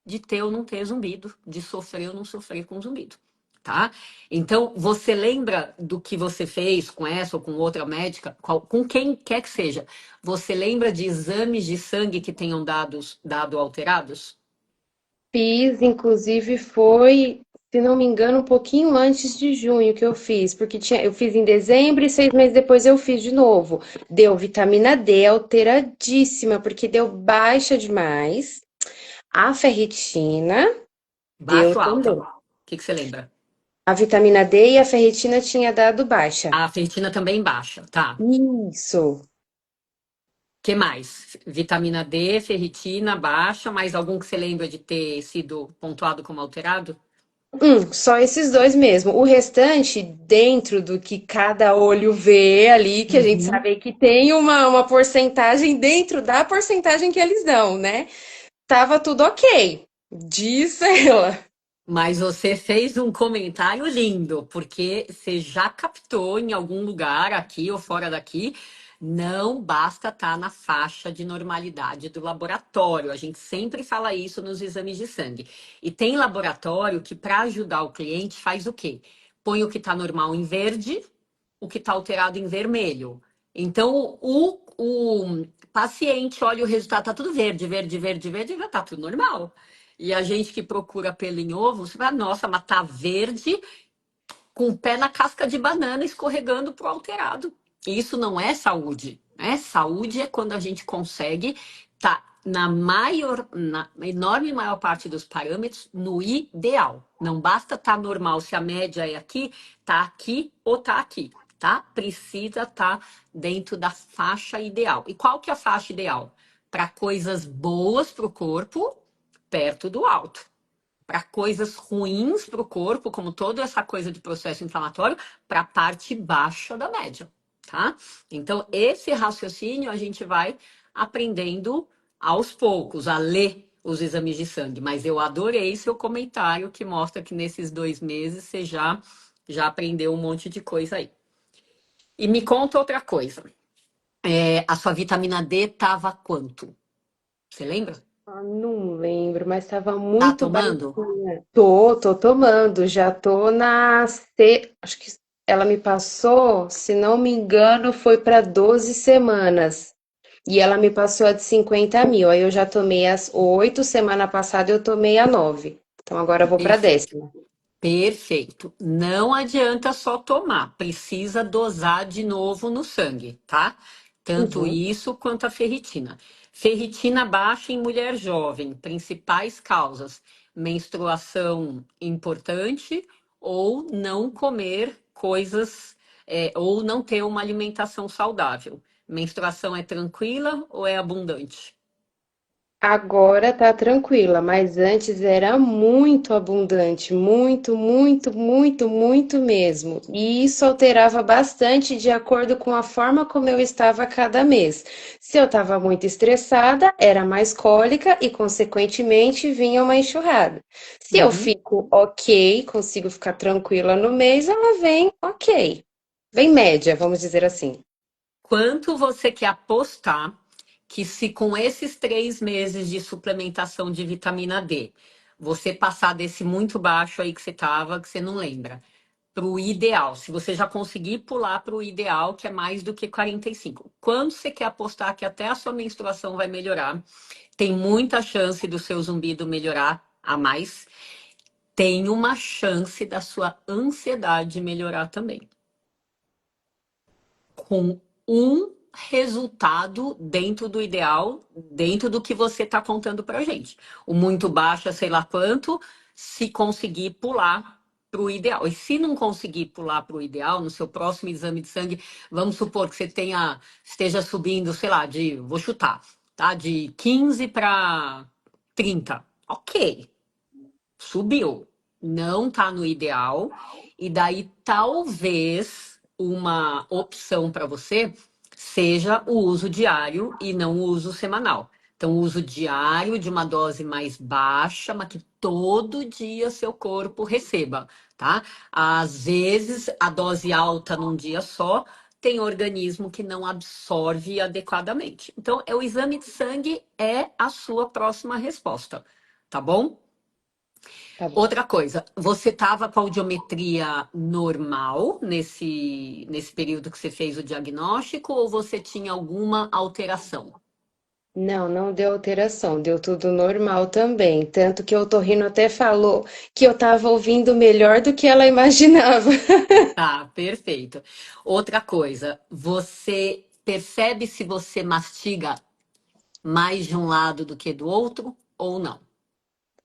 de ter ou não ter zumbido, de sofrer ou não sofrer com zumbido, tá? Então, você lembra do que você fez com essa ou com outra médica, com quem quer que seja? Você lembra de exames de sangue que tenham dado alterados? Fiz, inclusive foi, se não me engano, um pouquinho antes de junho que eu fiz, porque eu fiz em dezembro e 6 meses depois eu fiz de novo. Deu vitamina D alteradíssima, porque deu baixa demais. A ferritina deu Baixo ou alta? também. O que você lembra? A vitamina D e a ferritina tinha dado baixa. A ferritina também baixa, tá? Isso. Que mais? Vitamina D, ferritina baixa, mais algum que você lembra de ter sido pontuado como alterado? Só esses dois mesmo. O restante, dentro do que cada olho vê ali, que a gente Uhum. sabe que tem uma porcentagem dentro da porcentagem que eles dão, né? Tava tudo ok. Diz ela. Mas você fez um comentário lindo, porque você já captou em algum lugar, aqui ou fora daqui, não basta estar na faixa de normalidade do laboratório. A gente sempre fala isso nos exames de sangue. E tem laboratório que, para ajudar o cliente, faz o quê? Põe o que está normal em verde, o que está alterado em vermelho. Então, o paciente olha o resultado, está tudo verde, verde, verde, verde, já está tudo normal. E a gente que procura pelo em ovo, você fala, nossa, mas tá verde com o pé na casca de banana escorregando pro alterado. Isso não é saúde, né? Saúde é quando a gente consegue tá na enorme maior parte dos parâmetros no ideal. Não basta estar normal se a média é aqui, tá aqui ou tá aqui, tá? Precisa estar dentro da faixa ideal. E qual que é a faixa ideal? Para coisas boas para o corpo, perto do alto, para coisas ruins para o corpo, como toda essa coisa de processo inflamatório, para a parte baixa da média, tá? Então, esse raciocínio a gente vai aprendendo aos poucos, a ler os exames de sangue. Mas eu adorei seu comentário que mostra que nesses 2 meses você já aprendeu um monte de coisa aí. E me conta outra coisa. A sua vitamina D tava quanto? Você lembra? Não lembro, mas estava Tá muito tomando? baixinha. Tô tomando, já tô acho que ela me passou, se não me engano, foi para 12 semanas. E ela me passou a de 50 mil. Aí eu já tomei as 8, semana passada eu tomei a 9. Então agora eu vou para a Perfeito. 10ª. Perfeito. Não adianta só tomar, precisa dosar de novo no sangue, tá? Tanto Uhum. isso quanto a ferritina. Ferritina baixa em mulher jovem, principais causas: menstruação importante ou não comer coisas, ou não ter uma alimentação saudável. Menstruação é tranquila ou é abundante? Agora tá tranquila, mas antes era muito abundante, muito, muito, muito, muito mesmo. E isso alterava bastante de acordo com a forma como eu estava cada mês. Se eu estava muito estressada, era mais cólica e, consequentemente, vinha uma enxurrada. Se eu Uhum. fico ok, consigo ficar tranquila no mês, ela vem ok. Vem média, vamos dizer assim. Quanto você quer apostar que se com esses 3 meses de suplementação de vitamina D, você passar desse muito baixo aí que você estava, que você não lembra, para o ideal, se você já conseguir pular para o ideal, que é mais do que 45, quando você quer apostar que até a sua menstruação vai melhorar, tem muita chance do seu zumbido melhorar a mais, tem uma chance da sua ansiedade melhorar também, com um resultado dentro do ideal, dentro do que você está contando para gente. O muito baixo é sei lá quanto, se conseguir pular para o ideal. E se não conseguir pular para o ideal, no seu próximo exame de sangue, vamos supor que você esteja subindo, sei lá, vou chutar, tá? De 15 para 30. Ok, subiu, não está no ideal, e daí talvez uma opção para você seja o uso diário e não o uso semanal. Então, uso diário de uma dose mais baixa, mas que todo dia seu corpo receba, tá? Às vezes, a dose alta num dia só tem organismo que não absorve adequadamente. Então, o exame de sangue é a sua próxima resposta, tá bom? Tá bom. Outra coisa, você estava com a audiometria normal nesse período que você fez o diagnóstico ou você tinha alguma alteração? Não, não deu alteração, deu tudo normal também. Tanto que o otorrino até falou que eu tava ouvindo melhor do que ela imaginava. Tá, perfeito. Outra coisa, você percebe se você mastiga mais de um lado do que do outro ou não?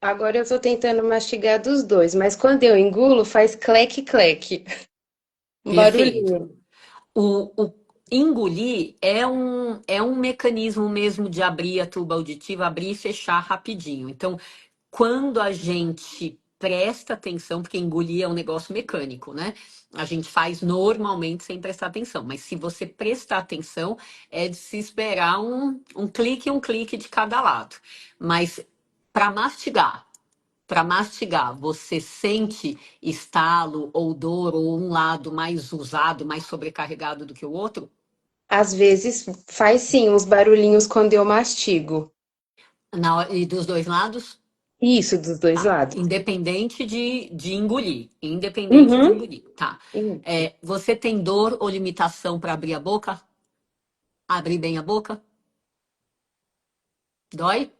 Agora eu tô tentando mastigar dos dois, mas quando eu engulo, faz clec-clec. Um Perfeito. barulhinho. O engolir é um mecanismo mesmo de abrir a tuba auditiva, abrir e fechar rapidinho. Então, quando a gente presta atenção, porque engolir é um negócio mecânico, né? A gente faz normalmente sem prestar atenção, mas se você prestar atenção, é de se esperar um clique de cada lado. Mas para mastigar, você sente estalo ou dor ou um lado mais usado, mais sobrecarregado do que o outro? Às vezes faz sim uns barulhinhos quando eu mastigo. E dos dois lados? Isso, dos dois Tá. lados. Independente de engolir. Independente de Uhum. engolir. Tá. Você tem dor ou limitação para abrir a boca? Abrir bem a boca? Dói?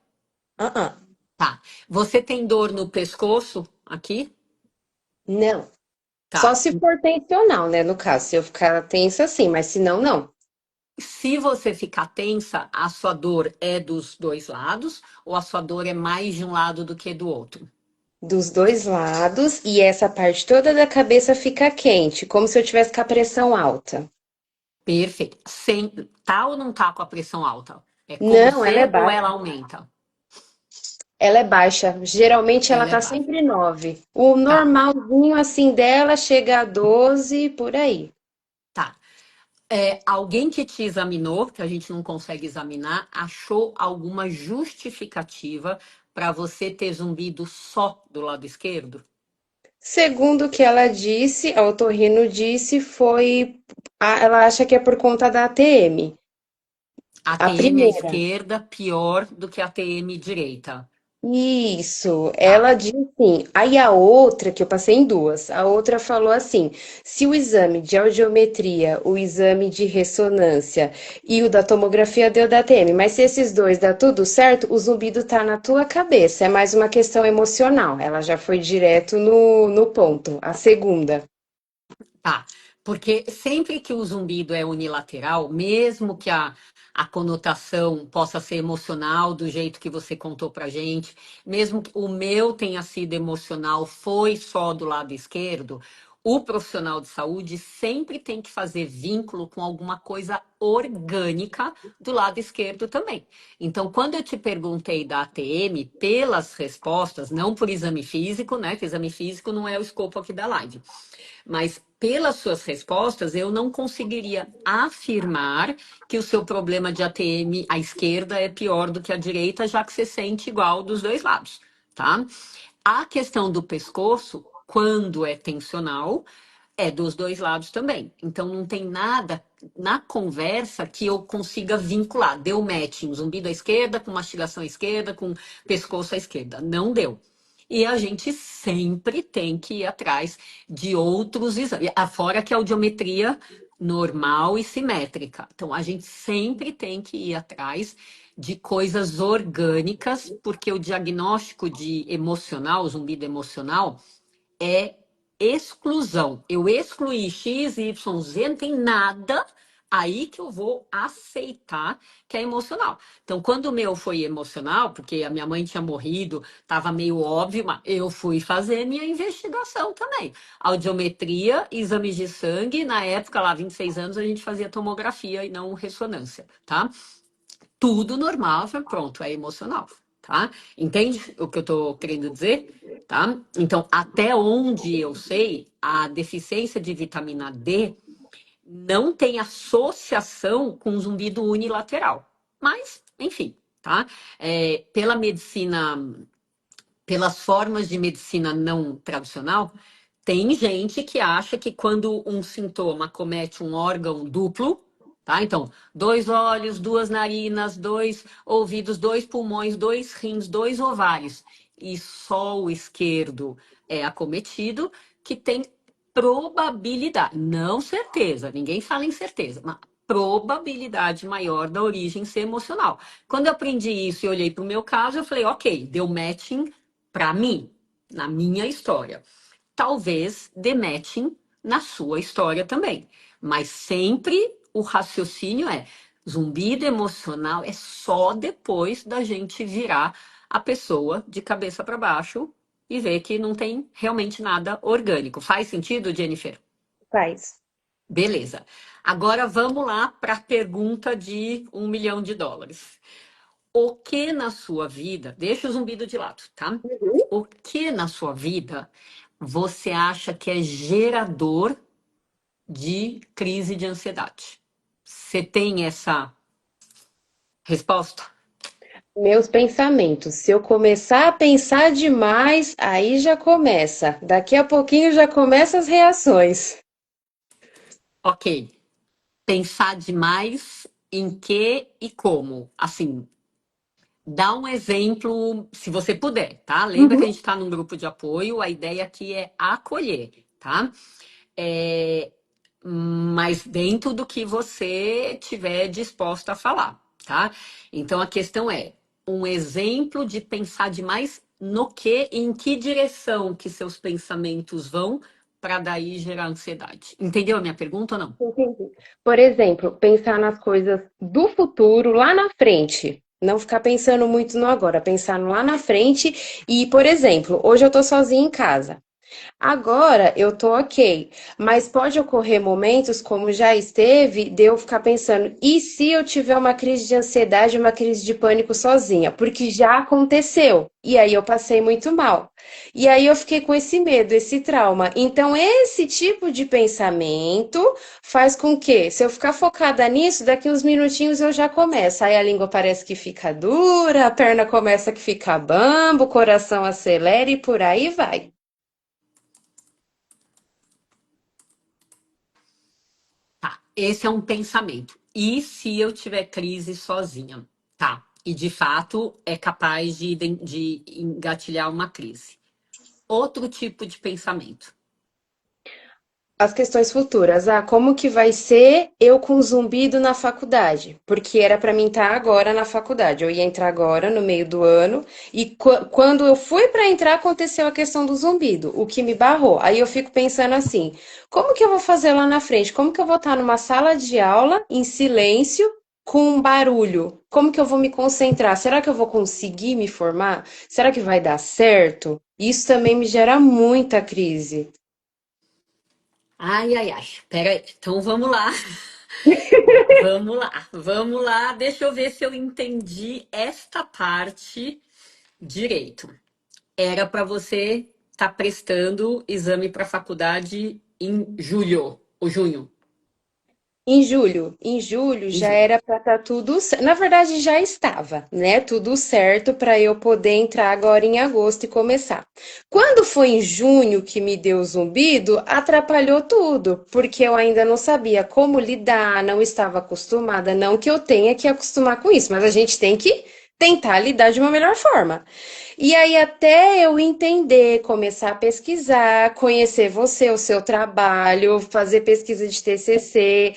Ah, ah. Tá. Você tem dor no pescoço? Aqui? Não. Só Tá. se for tensional, né? No caso, se eu ficar tensa, sim, mas se não, não. Se você ficar tensa, a sua dor é dos dois lados ou a sua dor é mais de um lado do que do outro? Dos dois lados, e essa parte toda da cabeça fica quente, como se eu tivesse com a pressão alta. Perfeito. Tá ou não tá com a pressão alta? É com Não, ela é você ou ela baixa. aumenta? Ela é baixa. Geralmente ela Ela é tá baixa. sempre 9. O Tá, normalzinho assim dela chega a 12 por aí. tá. Alguém que te examinou, que a gente não consegue examinar, achou alguma justificativa para você ter zumbido só do lado esquerdo? Segundo o que ela disse, a otorrino disse, ela acha que é por conta da ATM, A a TM à primeira. esquerda pior do que a TM direita. Isso, Tá, ela disse assim. Aí a outra, que eu passei em duas, a outra falou assim: se o exame de audiometria, o exame de ressonância e o da tomografia deu da TM, mas se esses dois dá tudo certo, o zumbido tá na tua cabeça, é mais uma questão emocional. Ela já foi direto no ponto, a segunda. tá. Porque sempre que o zumbido é unilateral, mesmo que a conotação possa ser emocional, do jeito que você contou pra gente, mesmo que o meu tenha sido emocional, foi só do lado esquerdo, o profissional de saúde sempre tem que fazer vínculo com alguma coisa orgânica do lado esquerdo também. Então, quando eu te perguntei da ATM, pelas respostas, não por exame físico, né? Que exame físico não é o escopo aqui da live. Mas pelas suas respostas, eu não conseguiria afirmar que o seu problema de ATM à esquerda é pior do que a direita, já que você sente igual dos dois lados, tá? A questão do pescoço, quando é tensional, é dos dois lados também. Então não tem nada na conversa que eu consiga vincular. Deu match, um zumbido à esquerda, com mastigação à esquerda, com pescoço à esquerda. Não deu. E a gente sempre tem que ir atrás de outros exames, fora que a audiometria normal e simétrica. Então, a gente sempre tem que ir atrás de coisas orgânicas, porque o diagnóstico de emocional, zumbido emocional, é exclusão. Eu excluí X, Y, Z, não tem nada aí que eu vou aceitar que é emocional. Então, quando o meu foi emocional, porque a minha mãe tinha morrido, estava meio óbvio, mas eu fui fazer minha investigação também. Audiometria, exames de sangue, na época, lá, 26 anos, a gente fazia tomografia e não ressonância, tá? Tudo normal, pronto, é emocional, tá? Entende o que eu tô querendo dizer? Tá? Então, até onde eu sei, a deficiência de vitamina D não tem associação com zumbido unilateral. Mas, enfim, tá? Pela medicina, pelas formas de medicina não tradicional, tem gente que acha que quando um sintoma comete um órgão duplo, tá? Então, dois olhos, duas narinas, dois ouvidos, dois pulmões, dois rins, dois ovários, e só o esquerdo é acometido, que tem probabilidade, não certeza, ninguém fala em certeza, mas probabilidade maior da origem ser emocional. Quando eu aprendi isso e olhei para o meu caso, eu falei, ok, deu matching para mim, na minha história. Talvez dê matching na sua história também. Mas sempre o raciocínio é zumbido emocional é só depois da gente virar a pessoa de cabeça para baixo e ver que não tem realmente nada orgânico. Faz sentido, Jennifer? Faz. Beleza. Agora vamos lá para a pergunta de US$ 1 milhão. O que na sua vida, deixa o zumbido de lado, tá? O que na sua vida você acha que é gerador de crise de ansiedade? Você tem essa resposta? Meus pensamentos. Se eu começar a pensar demais, aí já começa. Daqui a pouquinho já começam as reações. Ok. Pensar demais em que e como? Assim, dá um exemplo, se você puder, tá? Lembra que a gente está num grupo de apoio, a ideia aqui é acolher, tá? É, mas dentro do que você tiver disposta a falar, tá? Então a questão é um exemplo de pensar demais no que, em que direção que seus pensamentos vão para daí gerar ansiedade. Entendeu a minha pergunta ou não? Entendi. Por exemplo, pensar nas coisas do futuro lá na frente. Não ficar pensando muito no agora, pensar no lá na frente. E, por exemplo, hoje eu tô sozinha em casa. Agora eu tô ok, mas pode ocorrer momentos, como já esteve, de eu ficar pensando, e se eu tiver uma crise de ansiedade, uma crise de pânico sozinha? Porque já aconteceu, e aí eu passei muito mal. E aí eu fiquei com esse medo, esse trauma. Então, esse tipo de pensamento faz com que, se eu ficar focada nisso, daqui uns minutinhos eu já começo. Aí a língua parece que fica dura, a perna começa a ficar bamba, o coração acelera e por aí vai. Tá, esse é um pensamento. E se eu tiver crise sozinha? Tá. E de fato é capaz de engatilhar uma crise. Outro tipo de pensamento. As questões futuras. Ah, como que vai ser eu com zumbido na faculdade? Porque era para mim estar agora na faculdade. Eu ia entrar agora no meio do ano e quando eu fui para entrar aconteceu a questão do zumbido, o que me barrou. Aí eu fico pensando assim, como que eu vou fazer lá na frente? Como que eu vou estar numa sala de aula em silêncio com um barulho? Como que eu vou me concentrar? Será que eu vou conseguir me formar? Será que vai dar certo? Isso também me gera muita crise. Ai, ai, ai. Pera aí. Então vamos lá. Vamos lá. Vamos lá. Deixa eu ver se eu entendi esta parte direito. Era para você estar prestando exame para faculdade em julho ou junho. Em julho Em já julho. era para estar tudo, na verdade já estava, né? Tudo certo para eu poder entrar agora em agosto e começar. Quando foi em junho que me deu o zumbido, atrapalhou tudo, porque eu ainda não sabia como lidar, não estava acostumada, não que eu tenha que acostumar com isso, mas a gente tem que tentar lidar de uma melhor forma. E aí, até eu entender, começar a pesquisar, conhecer você, o seu trabalho, fazer pesquisa de TCC,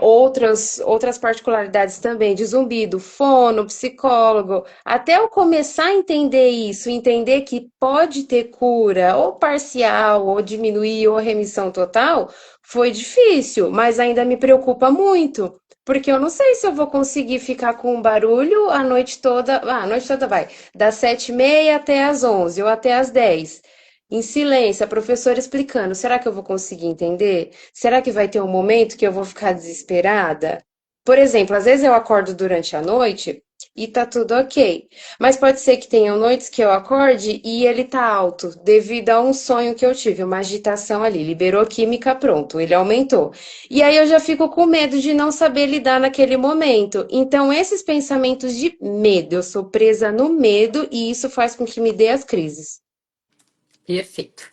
outras particularidades também de zumbido, fono, psicólogo, até eu começar a entender isso, entender que pode ter cura, ou parcial, ou diminuir, ou remissão total, foi difícil, mas ainda me preocupa muito. Porque eu não sei se eu vou conseguir ficar com um barulho a noite toda. Ah, a noite toda vai das 7h30 até as 11 ou até as 10, em silêncio, a professora explicando. Será que eu vou conseguir entender? Será que vai ter um momento que eu vou ficar desesperada? Por exemplo, às vezes eu acordo durante a noite e tá tudo ok. Mas pode ser que tenham noites que eu acorde e ele tá alto, devido a um sonho que eu tive, uma agitação ali, liberou química, pronto, ele aumentou. E aí eu já fico com medo de não saber lidar naquele momento. Então, esses pensamentos de medo, eu sou presa no medo e isso faz com que me dê as crises. Perfeito.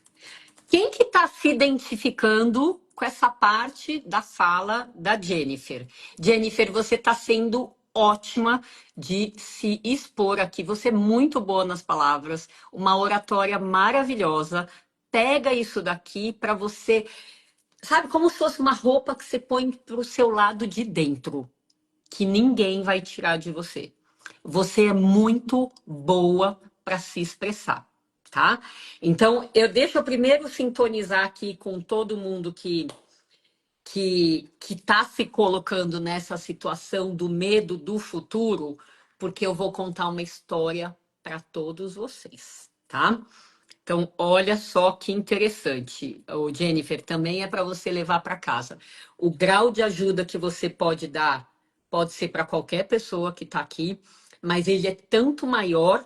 Quem que está se identificando com essa parte da fala da Jennifer? Jennifer, você está sendo ótima de se expor aqui. Você é muito boa nas palavras, uma oratória maravilhosa. Pega isso daqui para você, sabe, como se fosse uma roupa que você põe para o seu lado de dentro, que ninguém vai tirar de você. Você é muito boa para se expressar, tá? Então, deixa eu primeiro sintonizar aqui com todo mundo que está se colocando nessa situação do medo do futuro, porque eu vou contar uma história para todos vocês, tá? Então, olha só que interessante, o Jennifer, também é para você levar para casa. O grau de ajuda que você pode dar pode ser para qualquer pessoa que está aqui, mas ele é tanto maior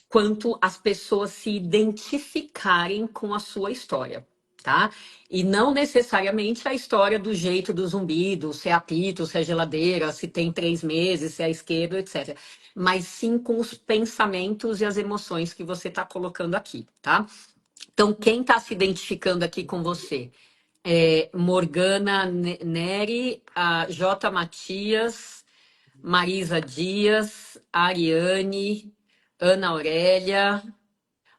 quanto as pessoas se identificarem com a sua história, tá? E não necessariamente a história do jeito do zumbido, se é apito, se é geladeira, se tem 3 meses, se é esquerdo, etc. Mas sim com os pensamentos e as emoções que você está colocando aqui, tá? Então, quem está se identificando aqui com você? Morgana Neri, a J. Matias, Marisa Dias, Ariane, Ana Aurélia.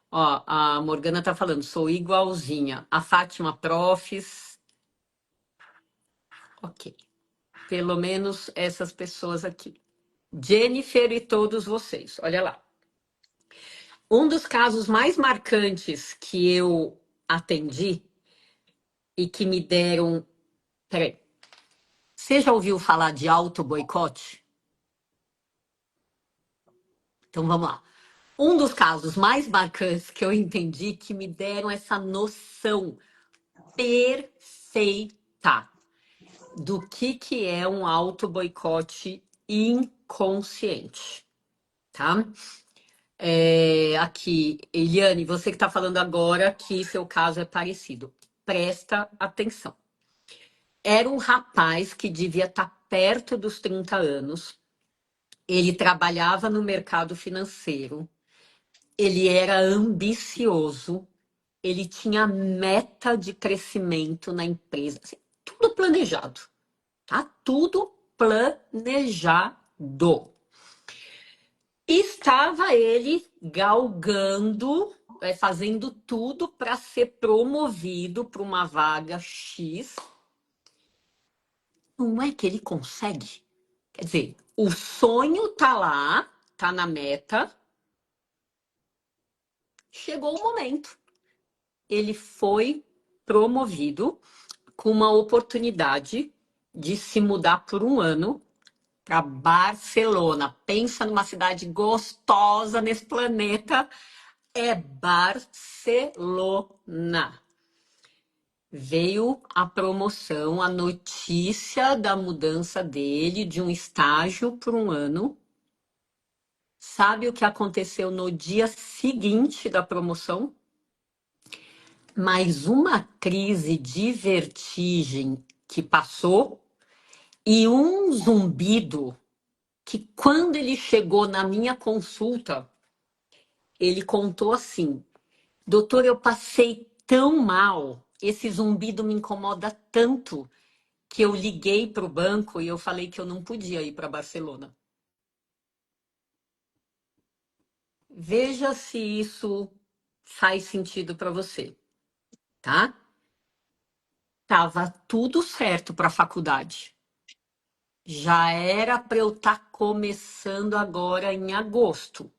Ó, a Morgana tá falando, sou igualzinha. A Fátima Profis. Ok. Pelo menos essas pessoas aqui. Jennifer e todos vocês. Olha lá. Um dos casos mais marcantes que eu atendi e que me deram. Peraí. Você já ouviu falar de auto-boicote? Então vamos lá. Um dos casos mais marcantes que eu entendi que me deram essa noção perfeita do que é um auto-boicote inconsciente, tá? Aqui, Eliane, você que está falando agora que seu caso é parecido. Presta atenção. Era um rapaz que devia estar perto dos 30 anos. Ele trabalhava no mercado financeiro. Ele era ambicioso. Ele tinha meta de crescimento na empresa. Assim, tudo planejado. Tá tudo planejado. Estava ele galgando, fazendo tudo para ser promovido para uma vaga X. Não é que ele consegue. Quer dizer, o sonho tá lá, tá na meta. Chegou o momento. Ele foi promovido com uma oportunidade de se mudar por um ano para Barcelona. Pensa numa cidade gostosa nesse planeta. É Barcelona. Veio a promoção, a notícia da mudança dele de um estágio para um ano. Sabe o que aconteceu no dia seguinte da promoção? Mais uma crise de vertigem que passou e um zumbido que, quando ele chegou na minha consulta, ele contou assim: doutor, eu passei tão mal, esse zumbido me incomoda tanto, que eu liguei para o banco e eu falei que eu não podia ir para Barcelona. Veja se isso faz sentido para você, tá? Tava tudo certo para a faculdade. Já era para eu estar começando agora em agosto.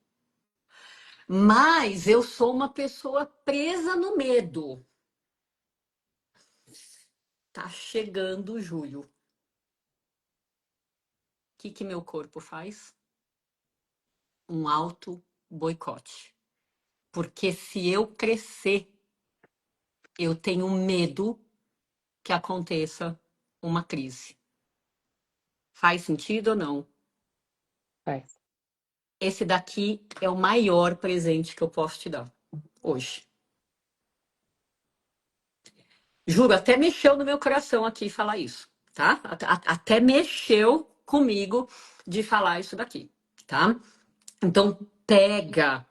Mas eu sou uma pessoa presa no medo. Tá chegando julho. O que meu corpo faz? Um auto boicote. Porque se eu crescer, eu tenho medo que aconteça uma crise. Faz sentido ou não? Faz. esse daqui é o maior presente que eu posso te dar hoje. Juro, até mexeu no meu coração aqui falar isso, tá? Até mexeu comigo de falar isso daqui, tá? Então, pega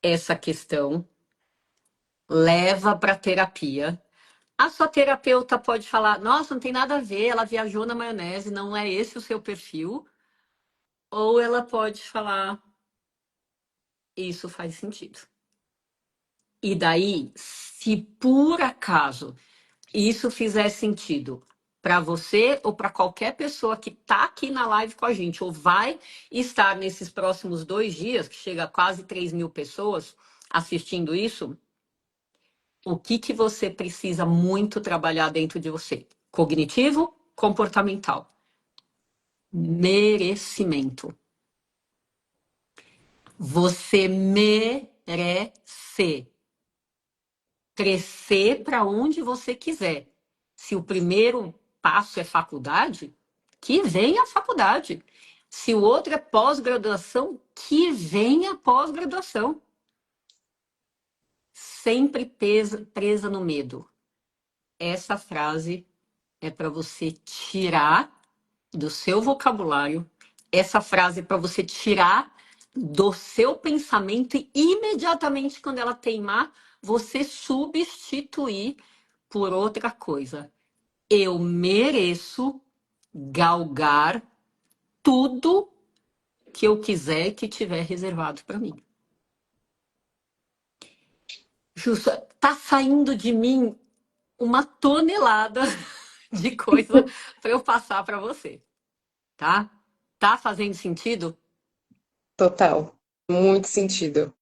essa questão, leva para terapia. A sua terapeuta pode falar: nossa, não tem nada a ver, ela viajou na maionese, não é esse o seu perfil. Ou ela pode falar: isso faz sentido. E daí, se por acaso isso fizer sentido para você ou para qualquer pessoa que está aqui na live com a gente, ou vai estar nesses próximos 2 dias, que chega a quase 3.000 pessoas assistindo isso, o que que você precisa muito trabalhar dentro de você? Cognitivo, comportamental. Merecimento. Você merece crescer para onde você quiser. Se o primeiro passo é faculdade, que venha a faculdade. Se o outro é pós-graduação, que venha a pós-graduação. Sempre presa no medo. Essa frase é para você tirar do seu vocabulário. Essa frase é para você tirar do seu pensamento e imediatamente, quando ela teimar, você substituir por outra coisa. Eu mereço galgar tudo que eu quiser que tiver reservado para mim. Justo, tá saindo de mim uma tonelada de coisa para eu passar para você, tá? Tá fazendo sentido? Total. Muito sentido.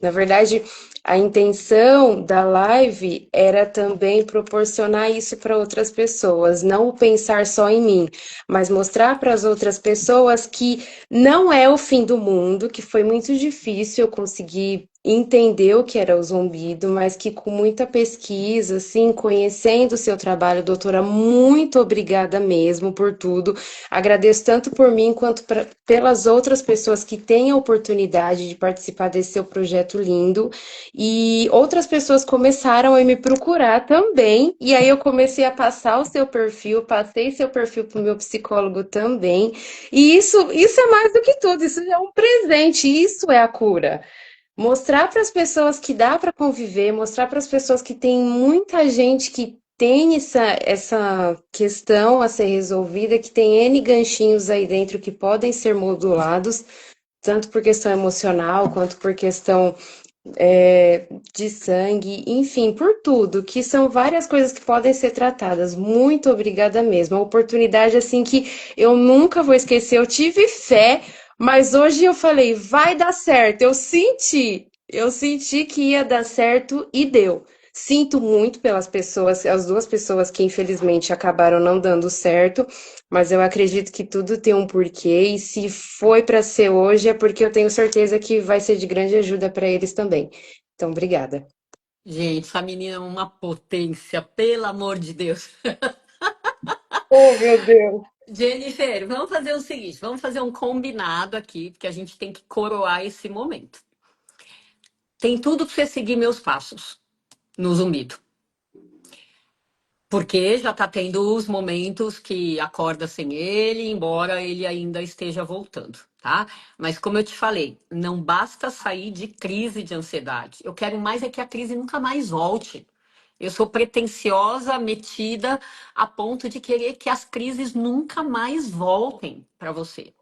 Na verdade, a intenção da live era também proporcionar isso para outras pessoas, não pensar só em mim, mas mostrar para as outras pessoas que não é o fim do mundo, que foi muito difícil eu conseguir entender o que era o zumbido, mas que com muita pesquisa, assim, conhecendo o seu trabalho, doutora, muito obrigada mesmo por tudo. Agradeço tanto por mim quanto pelas outras pessoas que têm a oportunidade de participar desse seu projeto lindo. E outras pessoas começaram a me procurar também. E aí eu comecei a passar o seu perfil, passei seu perfil para o meu psicólogo também. E isso é mais do que tudo, isso é um presente, isso é a cura. Mostrar para as pessoas que dá para conviver, mostrar para as pessoas que tem muita gente que tem essa questão a ser resolvida, que tem N ganchinhos aí dentro que podem ser modulados, tanto por questão emocional quanto por questão de sangue, enfim, por tudo, que são várias coisas que podem ser tratadas. Muito obrigada mesmo. Uma oportunidade assim que eu nunca vou esquecer. Eu tive fé, mas hoje eu falei, vai dar certo. Eu senti que ia dar certo e deu. Sinto muito pelas pessoas, as duas pessoas que infelizmente acabaram não dando certo, mas eu acredito que tudo tem um porquê, e se foi para ser hoje é porque eu tenho certeza que vai ser de grande ajuda para eles também. Então, obrigada. Gente, essa menina é uma potência, pelo amor de Deus. Oh, meu Deus. Jennifer, vamos fazer o seguinte, vamos fazer um combinado aqui, porque a gente tem que coroar esse momento. Tem tudo para você seguir meus passos no zumbido. Porque já está tendo os momentos que acorda sem ele, embora ele ainda esteja voltando, tá? Mas como eu te falei, não basta sair de crise de ansiedade. Eu quero mais é que a crise nunca mais volte. Eu sou pretensiosa, metida, a ponto de querer que as crises nunca mais voltem para você.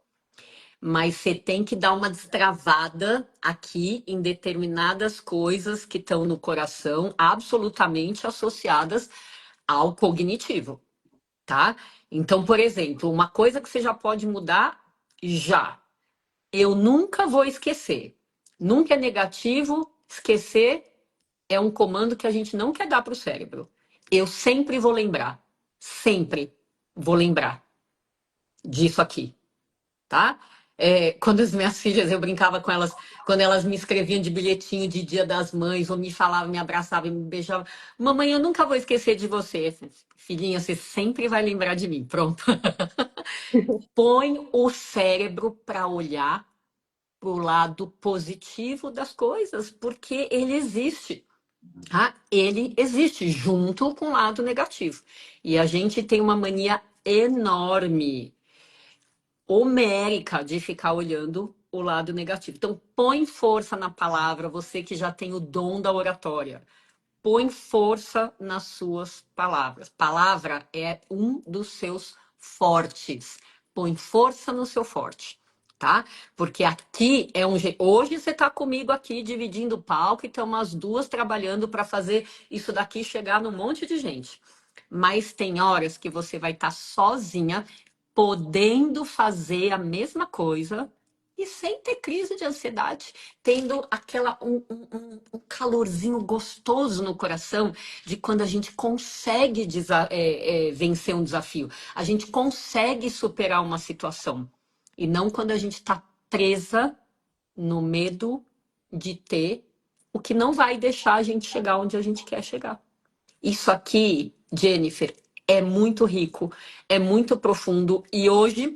Mas você tem que dar uma destravada aqui em determinadas coisas que estão no coração, absolutamente associadas ao cognitivo, tá? Então, por exemplo, uma coisa que você já pode mudar já. Eu nunca vou esquecer. Nunca é negativo. Esquecer é um comando que a gente não quer dar para o cérebro. Eu sempre vou lembrar. Sempre vou lembrar disso aqui, tá? Quando as minhas filhas, eu brincava com elas, quando elas me escreviam de bilhetinho de Dia das Mães, ou me falavam, me abraçavam, me beijavam. Mamãe, eu nunca vou esquecer de você. Filhinha, você sempre vai lembrar de mim. Pronto. Põe o cérebro para olhar para o lado positivo das coisas, porque ele existe. Tá? Ele existe junto com o lado negativo. E a gente tem uma mania enorme, homérica, de ficar olhando o lado negativo. Então, põe força na palavra, você que já tem o dom da oratória. Põe força nas suas palavras. Palavra é um dos seus fortes. Põe força no seu forte, tá? Porque aqui é um jeito. Hoje você está comigo aqui dividindo o palco e estamos as duas trabalhando para fazer isso daqui chegar num monte de gente. Mas tem horas que você vai estar sozinha, podendo fazer a mesma coisa e sem ter crise de ansiedade, tendo um calorzinho gostoso no coração de quando a gente consegue vencer um desafio, a gente consegue superar uma situação, e não quando a gente está presa no medo de ter o que não vai deixar a gente chegar onde a gente quer chegar. Isso aqui, Jennifer, é muito rico, é muito profundo e hoje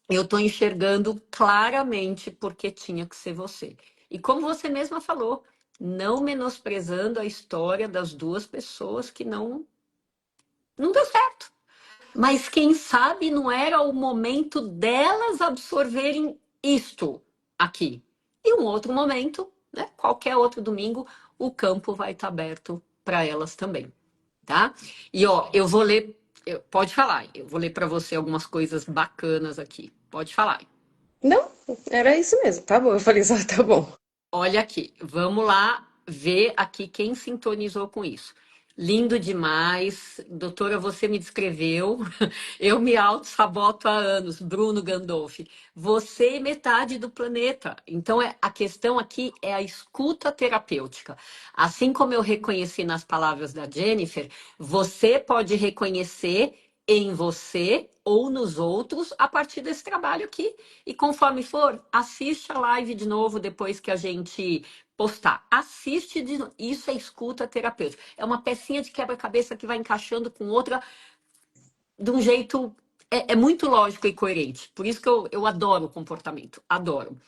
eu estou enxergando claramente porque tinha que ser você. E como você mesma falou, não menosprezando a história das duas pessoas que não deu certo. Mas quem sabe não era o momento delas absorverem isto aqui. E um outro momento, né? Qualquer outro domingo, o campo vai estar aberto para elas também, tá? E ó, eu vou ler, pode falar, eu vou ler para você algumas coisas bacanas aqui. Pode falar. Não, era isso mesmo. Tá bom. Eu falei só, tá bom. Olha aqui, vamos lá ver aqui quem sintonizou com isso. Lindo demais. Doutora, você me descreveu. Eu me auto-saboto há anos. Bruno Gandolfi. Você é metade do planeta. Então, a questão aqui é a escuta terapêutica. Assim como eu reconheci nas palavras da Jennifer, você pode reconhecer em você ou nos outros a partir desse trabalho aqui. E conforme for, assiste a live de novo depois que a gente postar. Assiste de novo. Isso é escuta terapêutica. É uma pecinha de quebra-cabeça que vai encaixando com outra de um jeito. É muito lógico e coerente. Por isso que eu adoro o comportamento. Adoro.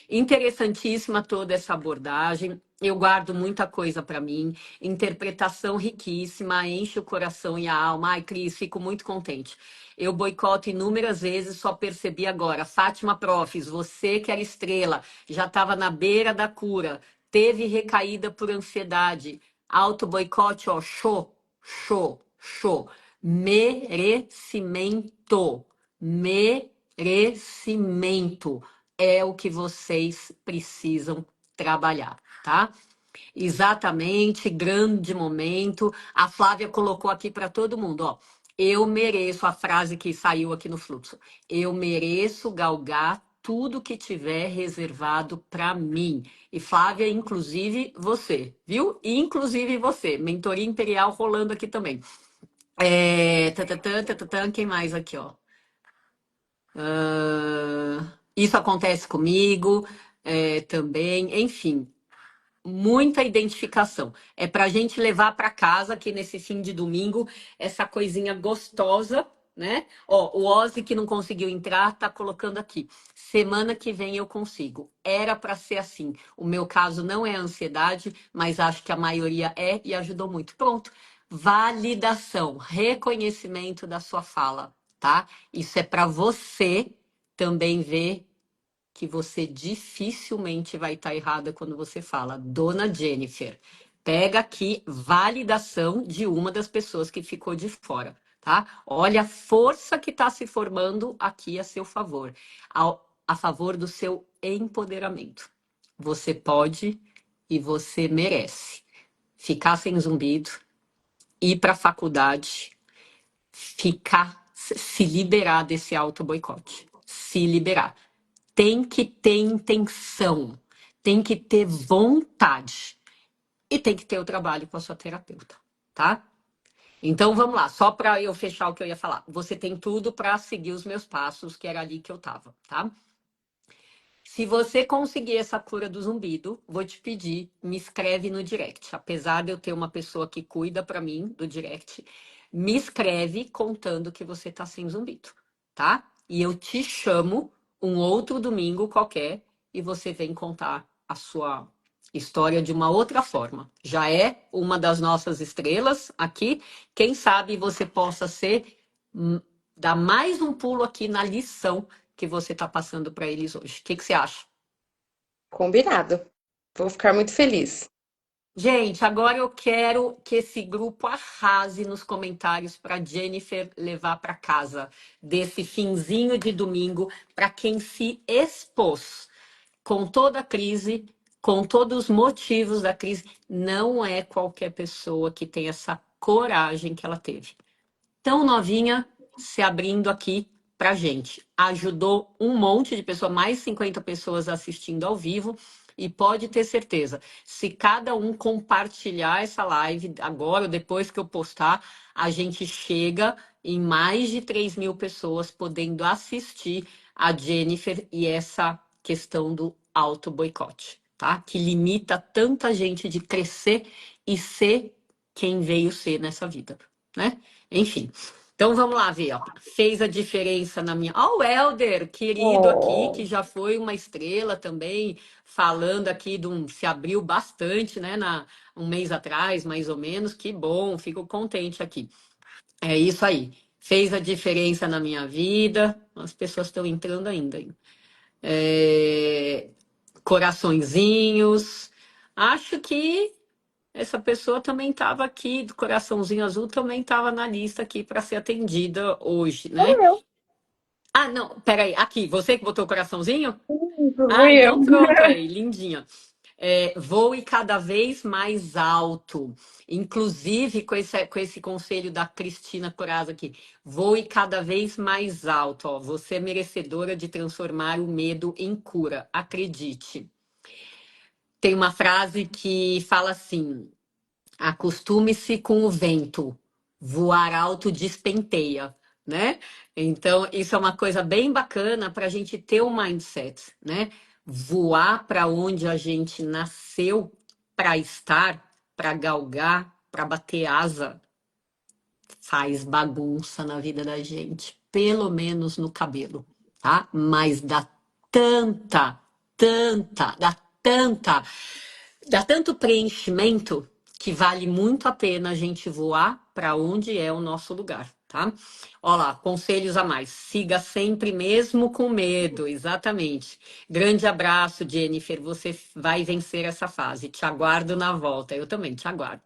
Interessantíssima toda essa abordagem. Eu guardo muita coisa para mim. Interpretação riquíssima, enche o coração e a alma. Ai, Cris, fico muito contente. Eu boicoto inúmeras vezes, só percebi agora. Fátima Profis, você que era estrela, já estava na beira da cura, teve recaída por ansiedade. Auto boicote, ó, show, show, show. Merecimento. Merecimento é o que vocês precisam trabalhar, tá? Exatamente, grande momento. A Flávia colocou aqui para todo mundo, ó. Eu mereço a frase que saiu aqui no fluxo. Eu mereço galgar tudo que tiver reservado para mim. E Flávia, inclusive você, viu? Inclusive você. Mentoria Imperial rolando aqui também. Quem mais aqui, ó? Isso acontece comigo também, enfim, muita identificação. É para a gente levar para casa aqui nesse fim de domingo essa coisinha gostosa, né? Ó, o Ozzy que não conseguiu entrar tá colocando aqui. Semana que vem eu consigo. Era para ser assim. O meu caso não é ansiedade, mas acho que a maioria é e ajudou muito. Pronto. Validação, reconhecimento da sua fala, tá? Isso é para você também ver que você dificilmente vai estar errada quando você fala, Dona Jennifer, pega aqui validação de uma das pessoas que ficou de fora, tá? Olha a força que está se formando aqui a seu favor, a favor do seu empoderamento. Você pode e você merece ficar sem zumbido, ir para a faculdade, se liberar desse auto-boicote, se liberar. Tem que ter intenção, tem que ter vontade e tem que ter o trabalho com a sua terapeuta, tá? Então vamos lá, só para eu fechar o que eu ia falar. Você tem tudo para seguir os meus passos, que era ali que eu tava, tá? Se você conseguir essa cura do zumbido, vou te pedir, me escreve no direct. Apesar de eu ter uma pessoa que cuida pra mim do direct, me escreve contando que você tá sem zumbido, tá? E eu te chamo um outro domingo qualquer e você vem contar a sua história de uma outra forma. Já é uma das nossas estrelas aqui. Quem sabe você possa ser, dar mais um pulo aqui na lição que você está passando para eles hoje. O que você acha? Combinado. Vou ficar muito feliz. Gente, agora eu quero que esse grupo arrase nos comentários para Jennifer levar para casa desse finzinho de domingo para quem se expôs com toda a crise, com todos os motivos da crise. Não é qualquer pessoa que tem essa coragem que ela teve. Tão novinha se abrindo aqui pra gente. Ajudou um monte de pessoas, mais 50 pessoas assistindo ao vivo. E pode ter certeza, se cada um compartilhar essa live agora ou depois que eu postar, a gente chega em mais de 3.000 pessoas podendo assistir a Jennifer e essa questão do auto-boicote, tá? Que limita tanta gente de crescer e ser quem veio ser nessa vida, né? Enfim. Então vamos lá ver, ó. Fez a diferença na minha. Ó, o Helder, querido aqui, que Oh, já foi uma estrela também, falando aqui de um. Se abriu bastante, né? Um mês atrás, mais ou menos. Que bom, fico contente aqui. É isso aí. Fez a diferença na minha vida. As pessoas estão entrando ainda. Hein? É, coraçõezinhos. Acho que essa pessoa também estava aqui, do coraçãozinho azul, também estava na lista aqui para ser atendida hoje, né? sou eu. Ah, não, peraí, aqui, você que botou o coraçãozinho? Isso Ah, fui eu. então pronto aí, lindinha. Voe cada vez mais alto, inclusive com esse conselho da Cristina Coraza aqui. Voe cada vez mais alto, ó. Você é merecedora de transformar o medo em cura, acredite. Tem uma frase que fala assim: acostume-se com o vento, voar alto despenteia, né? Então, isso é uma coisa bem bacana para a gente ter um mindset, né? Voar para onde a gente nasceu para estar, para galgar, para bater asa, faz bagunça na vida da gente, pelo menos no cabelo, tá? Mas tanta, dá tanta dá tanto preenchimento que vale muito a pena a gente voar para onde é o nosso lugar, tá? Olha lá, conselhos a mais. Siga sempre mesmo com medo, exatamente. Grande abraço, Jennifer. Você vai vencer essa fase. Te aguardo na volta. Eu também te aguardo.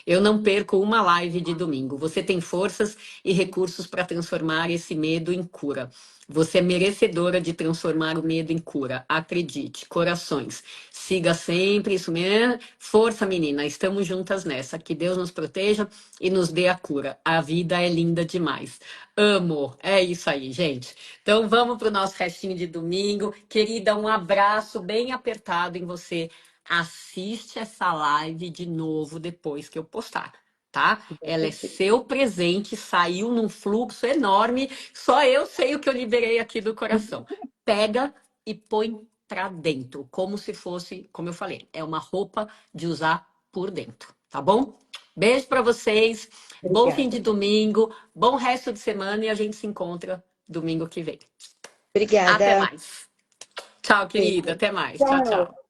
Eu não perco uma live de domingo. Você tem forças e recursos para transformar esse medo em cura. Você é merecedora de transformar o medo em cura. Acredite, corações. Siga sempre isso mesmo. Força, menina. Estamos juntas nessa. Que Deus nos proteja e nos dê a cura. A vida é linda demais. Amo. É isso aí, gente. Então vamos para o nosso restinho de domingo. Querida, um abraço bem apertado em você. Assiste essa live de novo depois que eu postar. Tá? Ela é seu presente, saiu num fluxo enorme. Só eu sei o que eu liberei aqui do coração. Pega e põe para dentro, como se fosse, como eu falei, é uma roupa de usar por dentro, tá bom? Beijo para vocês, bom fim de Obrigada. domingo, bom resto de semana e a gente se encontra domingo que vem. Até Obrigada. mais. Tchau, querida, Beijo. até mais. Tchau, Tchau. tchau.